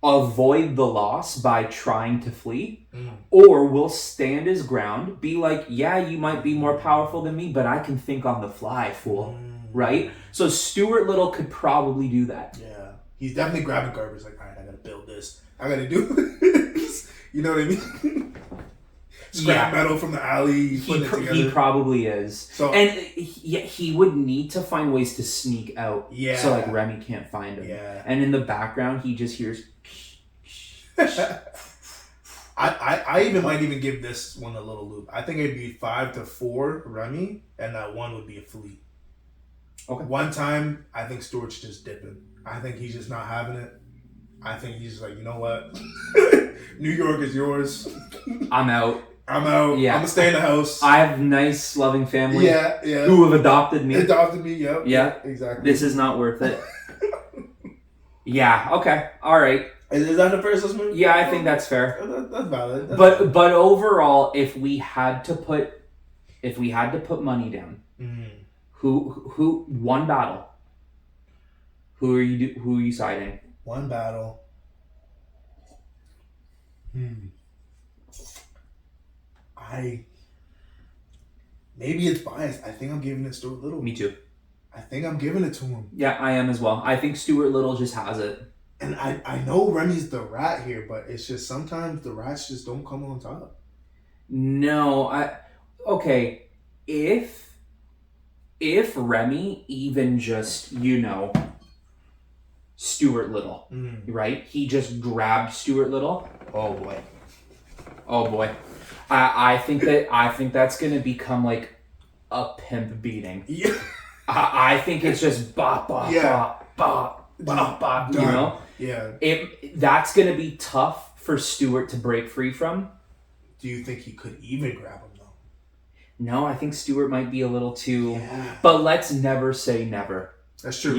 Speaker 2: avoid the loss by trying to flee, or will stand his ground, be like, yeah, you might be more powerful than me, but I can think on the fly, fool. Right? So Stuart Little could probably do that.
Speaker 1: Yeah. He's definitely grabbing garbage, like, all right, I gotta build this. I gotta do this. You know what I mean? Scrap metal from the alley.
Speaker 2: He probably is.
Speaker 1: So,
Speaker 2: and he would need to find ways to sneak out.
Speaker 1: Yeah.
Speaker 2: So like Remy can't find him.
Speaker 1: Yeah.
Speaker 2: And in the background, he just hears.
Speaker 1: I even might even give this one a little loop. I think it'd be 5-4 Remy, and that one would be a fleet.
Speaker 2: Okay.
Speaker 1: One time, I think Stuart's just dipping. I think he's just not having it. I think he's just like, you know what? New York is yours.
Speaker 2: I'm out.
Speaker 1: I'm out.
Speaker 2: Yeah.
Speaker 1: I'm gonna stay in the house.
Speaker 2: I have nice, loving family.
Speaker 1: Yeah.
Speaker 2: Who have adopted me.
Speaker 1: Adopted me. Yep.
Speaker 2: Yeah.
Speaker 1: Exactly.
Speaker 2: This is not worth it. Yeah. Okay. All right.
Speaker 1: Is that the first assessment?
Speaker 2: Yeah, I think that's fair.
Speaker 1: That's valid.
Speaker 2: But overall, if we had to put money down, who one battle? Who are you siding?
Speaker 1: One battle. Maybe it's biased. I think I'm giving it Stuart Little.
Speaker 2: Me too.
Speaker 1: I think I'm giving it to him.
Speaker 2: Yeah, I am as well. I think Stuart Little just has it.
Speaker 1: And I know Remy's the rat here, but it's just sometimes the rats just don't come on top.
Speaker 2: No, okay. If Remy even just, Stuart Little, right? He just grabbed Stuart Little. Oh boy. I think that's gonna become like a pimp beating.
Speaker 1: Yeah.
Speaker 2: I think it's just bop, you know?
Speaker 1: Yeah.
Speaker 2: That's gonna be tough for Stuart to break free from.
Speaker 1: Do you think he could even grab him though?
Speaker 2: No, I think Stuart might be a little too.
Speaker 1: Yeah.
Speaker 2: But let's never say never.
Speaker 1: That's true.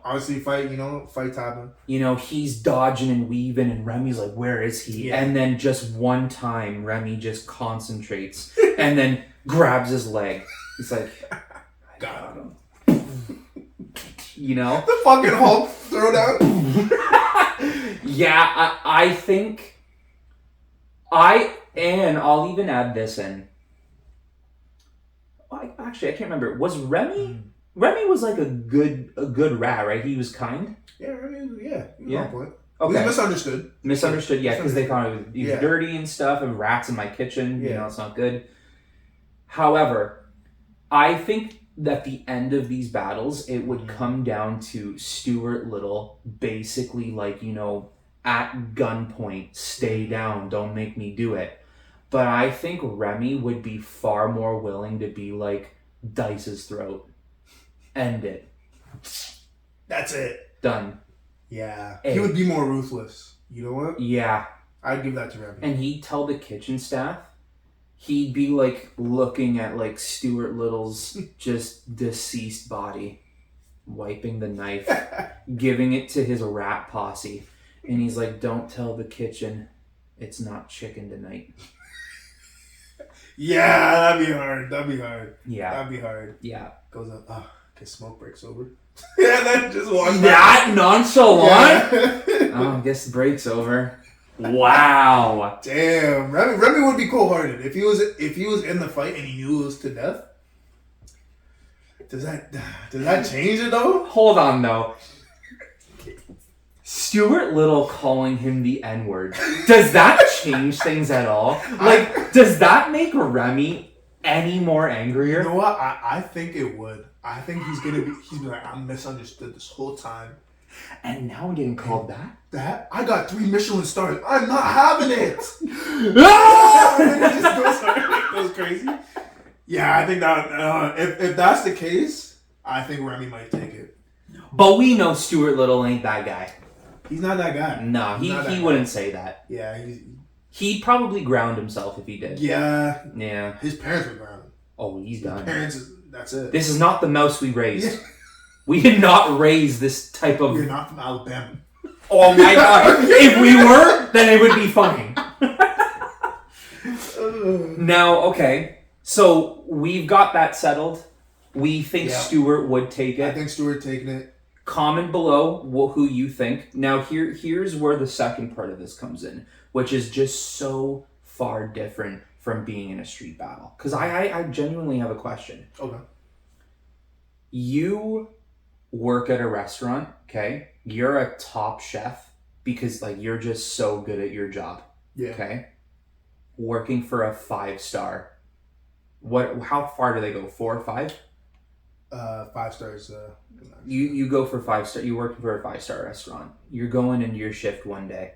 Speaker 1: Obviously, fights happen.
Speaker 2: He's dodging and weaving, and Remy's like, "Where is he?"
Speaker 1: Yeah.
Speaker 2: And then just one time, Remy just concentrates and then grabs his leg. He's like, "I got him."
Speaker 1: The fucking Hulk throwdown.
Speaker 2: Yeah, I think. I'll even add this in. Actually, I can't remember. Was Remy? Remy was like a good rat, right? He was kind.
Speaker 1: Yeah, Remy. Yeah.
Speaker 2: Yeah.
Speaker 1: On point.
Speaker 2: Okay.
Speaker 1: He was misunderstood.
Speaker 2: Yeah, because they thought he was dirty and stuff, and rats in my kitchen. It's not good. However, I think that the end of these battles, it would come down to Stuart Little basically at gunpoint, stay down, don't make me do it. But I think Remy would be far more willing to be like, dice his throat. End it.
Speaker 1: That's it.
Speaker 2: Done.
Speaker 1: Yeah. He would be more ruthless. You know what?
Speaker 2: Yeah.
Speaker 1: I'd give that to Remy.
Speaker 2: And he'd tell the kitchen staff, he'd be like looking at like Stuart Little's just deceased body, wiping the knife, giving it to his rat posse. And he's like, don't tell the kitchen it's not chicken tonight.
Speaker 1: Yeah, that'd be hard.
Speaker 2: Yeah.
Speaker 1: That'd be hard.
Speaker 2: Yeah.
Speaker 1: Goes up, okay, smoke breaks over. Yeah, then just walks
Speaker 2: that
Speaker 1: back.
Speaker 2: nonchalant?
Speaker 1: Yeah.
Speaker 2: I guess the break's over. Wow.
Speaker 1: Damn. Remy would be cold-hearted. If he was in the fight and he knew it was to death. Does that change it though?
Speaker 2: Hold on though. Stuart Little calling him the N-word. Does that change things at all? Does that make Remy any more angrier?
Speaker 1: You know what? I think it would. I think he's be like, I'm misunderstood this whole time.
Speaker 2: And now I'm getting called that?
Speaker 1: That? I got 3 Michelin stars. I'm not having it. It just goes crazy. Yeah, I think that if that's the case, I think Remy might take it.
Speaker 2: But we know Stuart Little ain't that guy.
Speaker 1: He's not that guy.
Speaker 2: No, he wouldn't say that.
Speaker 1: Yeah,
Speaker 2: he'd probably ground himself if he did.
Speaker 1: Yeah.
Speaker 2: Yeah.
Speaker 1: His parents were grounded.
Speaker 2: Oh, he's done.
Speaker 1: Parents, that's it.
Speaker 2: This is not the mouse we raised.
Speaker 1: Yeah.
Speaker 2: We did not raise this type of...
Speaker 1: You're not from Alabama.
Speaker 2: Oh my god. If we were, then it would be funny. Now, okay. So, we've got that settled. We think Stuart would take it.
Speaker 1: I think Stuart taking it.
Speaker 2: Comment below who you think. Now, here's where the second part of this comes in, which is just so far different from being in a street battle. Because I genuinely have a question.
Speaker 1: Okay.
Speaker 2: You work at a restaurant, okay? You're a top chef because, like, you're just so good at your job.
Speaker 1: Yeah.
Speaker 2: Okay? Working for a 5-star. How far do they go? 4 or 5?
Speaker 1: 5 stars.
Speaker 2: You go for 5-star. You work for a 5-star restaurant. You're going into your shift one day,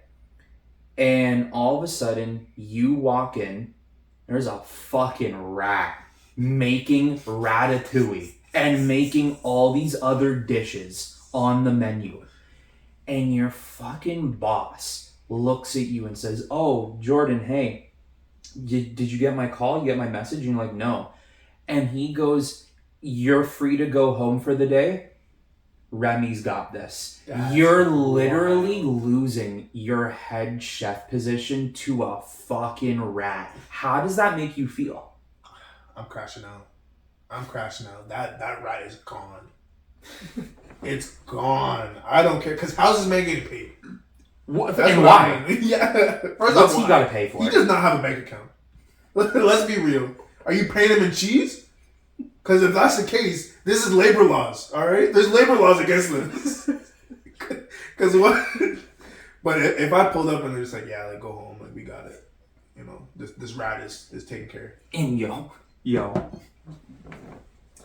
Speaker 2: and all of a sudden you walk in. There's a fucking rat making ratatouille and making all these other dishes on the menu, and your fucking boss looks at you and says, "Oh, Jordan, hey, did you get my call? You get my message?" And you're like, "No," and he goes, "You're free to go home for the day. Remy's got this." You're literally losing your head chef position to a fucking rat. How does that make you feel?
Speaker 1: I'm crashing out. That rat is gone. It's gone. I don't care. Because how's this man getting paid?
Speaker 2: What, and why?
Speaker 1: Yeah.
Speaker 2: What's he got to pay for?
Speaker 1: He does not have a bank account. Let's be real. Are you paying him in cheese? Because if that's the case, this is labor laws, all right? There's labor laws against this. Because what? But if I pulled up and they're just like, yeah, like, go home, like, we got it. You know, this rat is taken care of.
Speaker 2: And yo,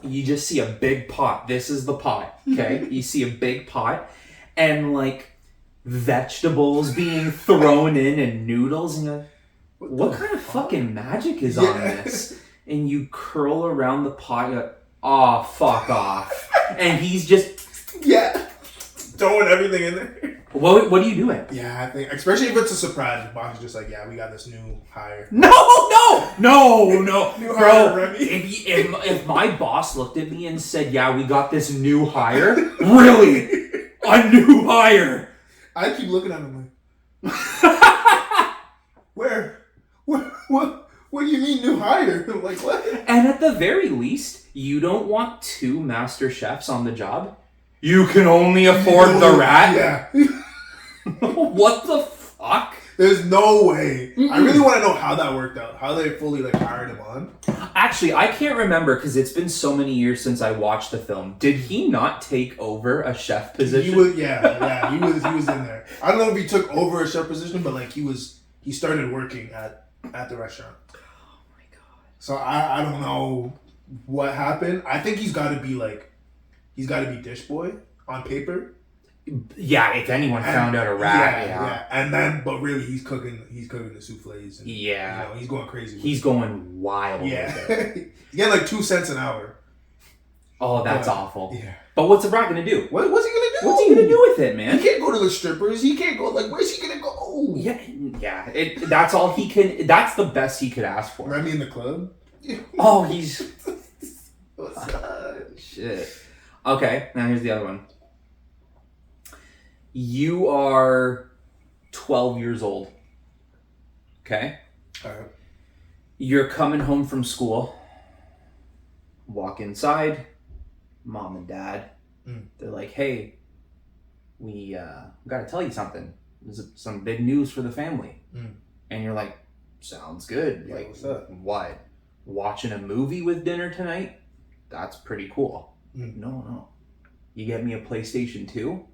Speaker 2: you just see a big pot. This is the pot, okay? You see a big pot and, like, vegetables being thrown in and noodles. And you're like, what kind of fucking magic is on this? And you curl around the pot. You're like, oh, fuck off. And he's just...
Speaker 1: throwing everything in there.
Speaker 2: What are you doing?
Speaker 1: Yeah, I think, especially if it's a surprise, the boss is just like, yeah, we got this new hire.
Speaker 2: No.
Speaker 1: New hire, Remy.
Speaker 2: If my boss looked at me and said, yeah, we got this new hire. Really? A new hire?
Speaker 1: I keep looking at him like, Where? What do you mean new hire? Like, what?
Speaker 2: And at the very least, you don't want 2 master chefs on the job. You can only afford the rat?
Speaker 1: Yeah.
Speaker 2: What the fuck?
Speaker 1: There's no way. I really want to know how that worked out. How they fully, like, hired him on.
Speaker 2: Actually, I can't remember because it's been so many years since I watched the film. Did he not take over a chef position?
Speaker 1: He was in there. I don't know if he took over a chef position, but, like, he started working at the restaurant.
Speaker 2: Oh my god.
Speaker 1: So I don't know what happened. I think he's got to be dish boy on paper.
Speaker 2: Yeah, if anyone found out a rat, yeah.
Speaker 1: And then, but really, he's cooking the souffles. And,
Speaker 2: yeah.
Speaker 1: You know, he's going crazy.
Speaker 2: He's going wild.
Speaker 1: Yeah. He's getting like 2 cents an hour.
Speaker 2: Oh, that's awful.
Speaker 1: Yeah.
Speaker 2: But what's the rat gonna do?
Speaker 1: What's he gonna do?
Speaker 2: What's he gonna do with it, man?
Speaker 1: He can't go to the strippers. He can't go, like, where's he gonna go?
Speaker 2: Yeah. That's all he can. That's the best he could ask for.
Speaker 1: Remy in the club?
Speaker 2: Oh, he's...
Speaker 1: What's up?
Speaker 2: Shit. Okay, now here's the other one. You are 12 years old. Okay?
Speaker 1: Alright.
Speaker 2: You're coming home from school. Walk inside. Mom and dad. They're like, hey, we gotta tell you something. There's some big news for the family. And you're like, sounds good.
Speaker 1: Yeah,
Speaker 2: like,
Speaker 1: what's up?
Speaker 2: What? Watching a movie with dinner tonight? That's pretty cool. No. You get me a PlayStation 2?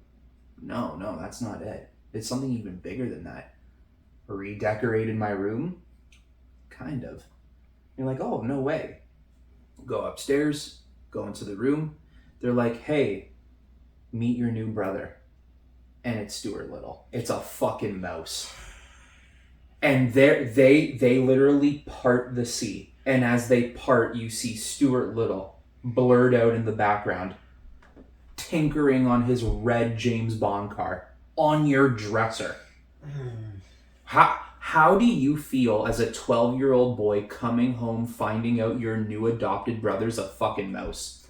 Speaker 2: No, that's not it. It's something even bigger than that. Redecorated my room? Kind of. You're like, oh, no way. Go upstairs, go into the room. They're like, hey, meet your new brother. And it's Stuart Little. It's a fucking mouse. And they literally part the sea. And as they part, you see Stuart Little blurred out in the background, tinkering on his red James Bond car on your dresser. How do you feel as a 12-year-old boy coming home finding out your new adopted brother's a fucking mouse?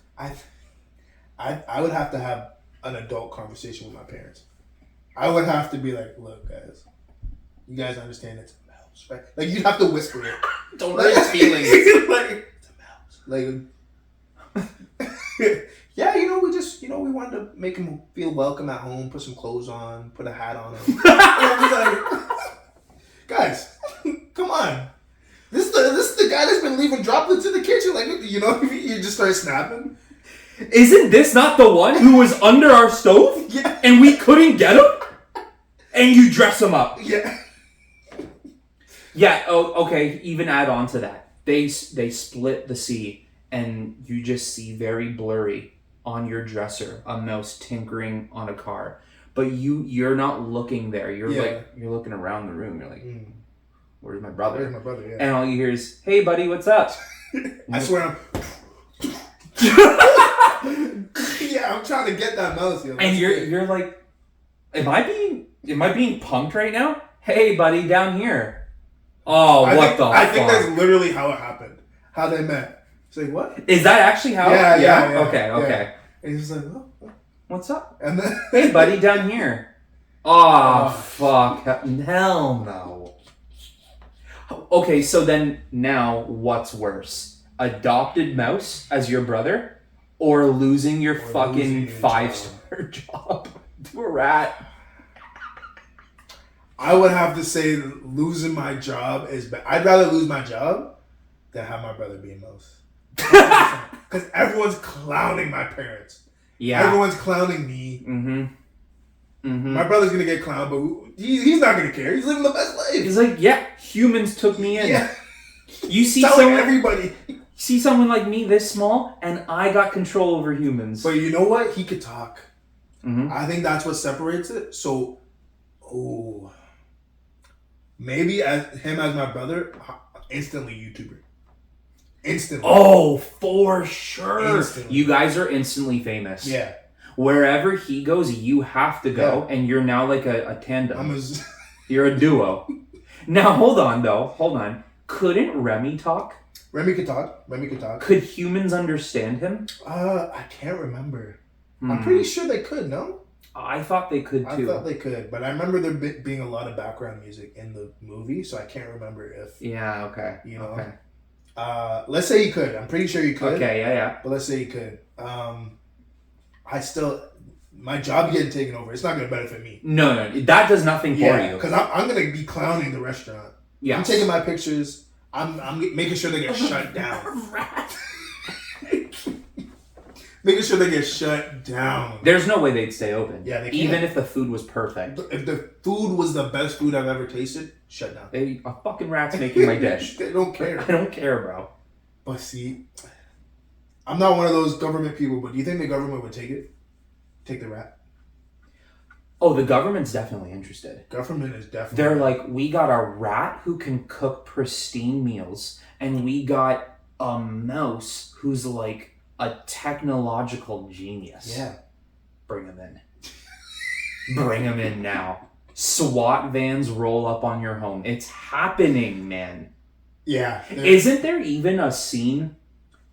Speaker 1: I would have to have an adult conversation with my parents. I would have to be like, look, guys, you guys understand it's a mouse, right? Like, you'd have to whisper it.
Speaker 2: Don't hurt his feelings.
Speaker 1: Like, it's a mouse. Like, yeah, we wanted to make him feel welcome at home, put some clothes on, put a hat on him. And I was like, guys, come on. This is the guy that's been leaving droplets in the kitchen. Like, you just start snapping.
Speaker 2: Isn't this not the one who was under our stove?
Speaker 1: Yeah.
Speaker 2: And we couldn't get him? And you dress him up.
Speaker 1: Yeah.
Speaker 2: Yeah, okay, even add on to that. They split the sea, and you just see very blurry on your dresser a mouse tinkering on a car. But you're not looking there. You're you're looking around the room. You're like, where's my brother?
Speaker 1: Where's my brother, yeah.
Speaker 2: And all you hear is, hey buddy, what's up?
Speaker 1: I swear I'm trying to get that mouse.
Speaker 2: And you're like, am I being punked right now? Hey buddy, down here. Oh,
Speaker 1: I think that's literally how it happened. How they met. It's like, what?
Speaker 2: Is that actually how?
Speaker 1: Yeah.
Speaker 2: Okay.
Speaker 1: Yeah. And he's just like, oh.
Speaker 2: What's up?
Speaker 1: And then,
Speaker 2: hey buddy, down here. Oh, fuck. Hell no. Okay, so then now what's worse? Adopted mouse as your brother, or losing your fucking 5-star job to a rat?
Speaker 1: I would have to say losing my job is bad. I'd rather lose my job than have my brother be a mouse. Because everyone's clowning my parents.
Speaker 2: Yeah.
Speaker 1: Everyone's clowning me.
Speaker 2: Mm-hmm.
Speaker 1: My brother's going to get clowned, but he's not going to care. He's living the best life.
Speaker 2: He's like, yeah, humans took me in.
Speaker 1: Yeah.
Speaker 2: You see
Speaker 1: everybody.
Speaker 2: See someone like me this small, and I got control over humans.
Speaker 1: But you know what? He could talk.
Speaker 2: Mm-hmm.
Speaker 1: I think that's what separates it. So, maybe him as my brother, instantly YouTuber. Instantly.
Speaker 2: Oh, for sure.
Speaker 1: Instantly.
Speaker 2: You guys are instantly famous.
Speaker 1: Yeah.
Speaker 2: Wherever he goes, you have to go, and you're now like a tandem. You're a duo. Now, hold on. Couldn't Remy talk?
Speaker 1: Remy could talk.
Speaker 2: Could humans understand him?
Speaker 1: I can't remember. I'm pretty sure they could, no?
Speaker 2: I thought they could, too.
Speaker 1: I thought they could, but I remember there being a lot of background music in the movie, so I can't remember if...
Speaker 2: Yeah, okay.
Speaker 1: Okay. Let's say he could. I'm pretty sure he could.
Speaker 2: Okay, yeah.
Speaker 1: But let's say he could. My job getting taken over, it's not going to benefit me.
Speaker 2: No, that does nothing for you.
Speaker 1: Because I'm going to be clowning the restaurant. Yeah. I'm taking my pictures. I'm making sure they get shut down. Making sure they get shut down.
Speaker 2: There's no way they'd stay open.
Speaker 1: Yeah, they can't.
Speaker 2: Even if the food was perfect.
Speaker 1: If the food was the best food I've ever tasted, shut down.
Speaker 2: A fucking rat's making my dish.
Speaker 1: They don't care.
Speaker 2: I don't care, bro.
Speaker 1: But see, I'm not one of those government people, but do you think the government would take it? Take the rat?
Speaker 2: Oh, the government's definitely interested.
Speaker 1: Government is definitely...
Speaker 2: They're like, we got a rat who can cook pristine meals, and we got a mouse who's like a technological genius.
Speaker 1: Yeah.
Speaker 2: Bring him in. Bring him in now. SWAT vans roll up on your home. It's happening, man.
Speaker 1: Yeah.
Speaker 2: Isn't there even a scene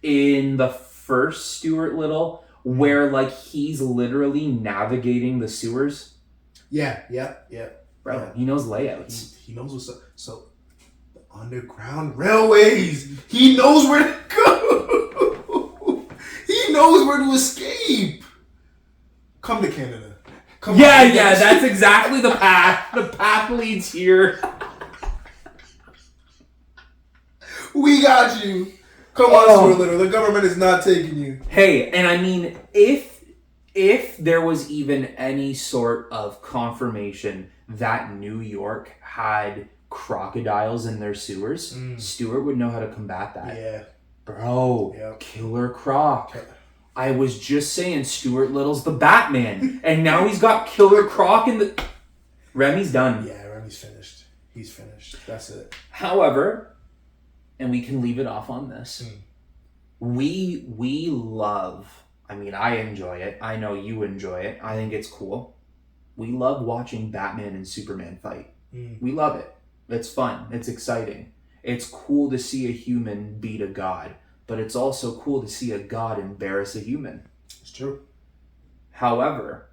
Speaker 2: in the first Stuart Little where like he's literally navigating the sewers?
Speaker 1: Yeah.
Speaker 2: Bro,
Speaker 1: yeah.
Speaker 2: he knows layouts.
Speaker 1: He knows what's up. So, the underground railways. He knows where to go. He knows where to escape. Come to Canada.
Speaker 2: Yeah, that's exactly the path. The path leads here.
Speaker 1: We got you. Come on, Stuart Little. The government is not taking you.
Speaker 2: Hey, and I mean, if there was even any sort of confirmation that New York had crocodiles in their sewers, Stuart would know how to combat that.
Speaker 1: Yeah.
Speaker 2: Bro,
Speaker 1: Yep.
Speaker 2: Killer Croc. I was just saying Stuart Little's the Batman, and now he's got Killer Croc in the... Remy's done.
Speaker 1: Yeah, Remy's finished. He's finished. That's it.
Speaker 2: However, and we can leave it off on this, we love... I mean, I enjoy it. I know you enjoy it. I think it's cool. We love watching Batman and Superman fight. We love it. It's fun. It's exciting. It's cool to see a human beat a god, but it's also cool to see a god embarrass a human.
Speaker 1: It's true.
Speaker 2: However,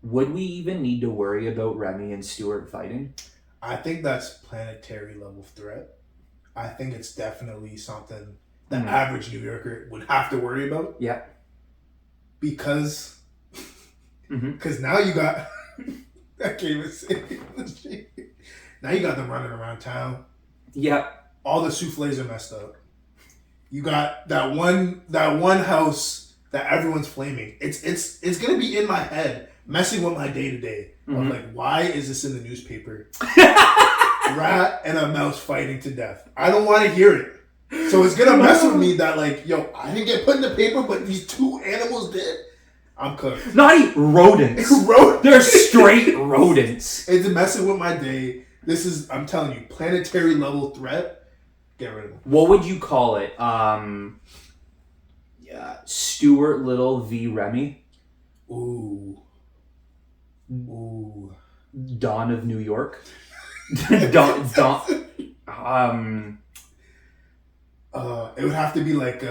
Speaker 2: would we even need to worry about Remy and Stuart fighting?
Speaker 1: I think that's planetary level threat. I think it's definitely something the average New Yorker would have to worry about.
Speaker 2: Yeah.
Speaker 1: Because now you got I can't even say it. Now you got them running around town.
Speaker 2: Yeah.
Speaker 1: All the soufflés are messed up. You got that one house that everyone's flaming. It's gonna be in my head, messing with my day to day. Of like, why is this in the newspaper? Rat and a mouse fighting to death. I don't want to hear it. So it's gonna mess with me that like, yo, I didn't get put in the paper, but these two animals did. I'm cooked.
Speaker 2: Not even rodents. They're straight rodents.
Speaker 1: It's messing with my day. This is, I'm telling you, planetary level threat. Get rid of them.
Speaker 2: What would you call it? Stuart Little v. Remy.
Speaker 1: Ooh.
Speaker 2: Dawn of New York. Dawn.
Speaker 1: It would have to be like,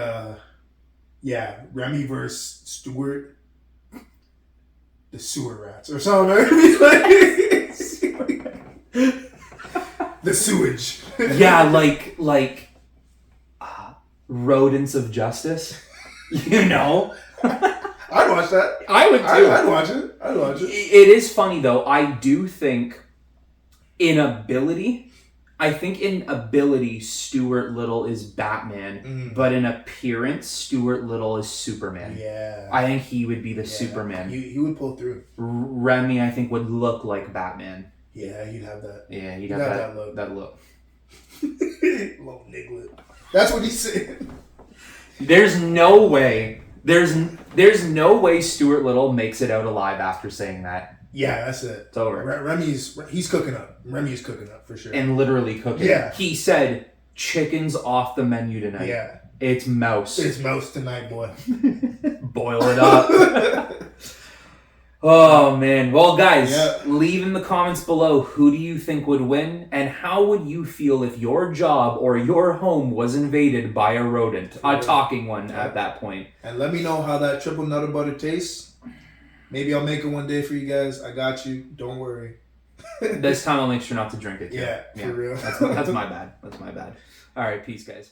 Speaker 1: Remy versus Stuart. The sewer rats or something. The sewage.
Speaker 2: Yeah, like rodents of justice. You know?
Speaker 1: I'd watch that.
Speaker 2: I would too.
Speaker 1: I'd watch it.
Speaker 2: It is funny though. I do think in ability, Stuart Little is Batman, but in appearance, Stuart Little is Superman.
Speaker 1: Yeah.
Speaker 2: I think he would be the Superman.
Speaker 1: He would pull through.
Speaker 2: Remy, I think, would look like Batman.
Speaker 1: Yeah, he'd have that.
Speaker 2: Yeah, he'd have that look.
Speaker 1: Little niglet. That's what he said.
Speaker 2: There's no way Stuart Little makes it out alive after saying that.
Speaker 1: Yeah, that's it.
Speaker 2: It's over.
Speaker 1: He's cooking up. Remy's cooking up for sure.
Speaker 2: And literally cooking.
Speaker 1: Yeah.
Speaker 2: He said, chicken's off the menu tonight.
Speaker 1: Yeah.
Speaker 2: It's mouse.
Speaker 1: It's mouse tonight, boy.
Speaker 2: Boil it up. Oh, man. Well, guys, leave in the comments below, who do you think would win? And how would you feel if your job or your home was invaded by a rodent? A talking one at that point.
Speaker 1: And let me know how that triple nutter butter tastes. Maybe I'll make it one day for you guys. I got you. Don't worry.
Speaker 2: This time I'll make sure not to drink it.
Speaker 1: Yeah, for real.
Speaker 2: That's my bad. All right, peace, guys.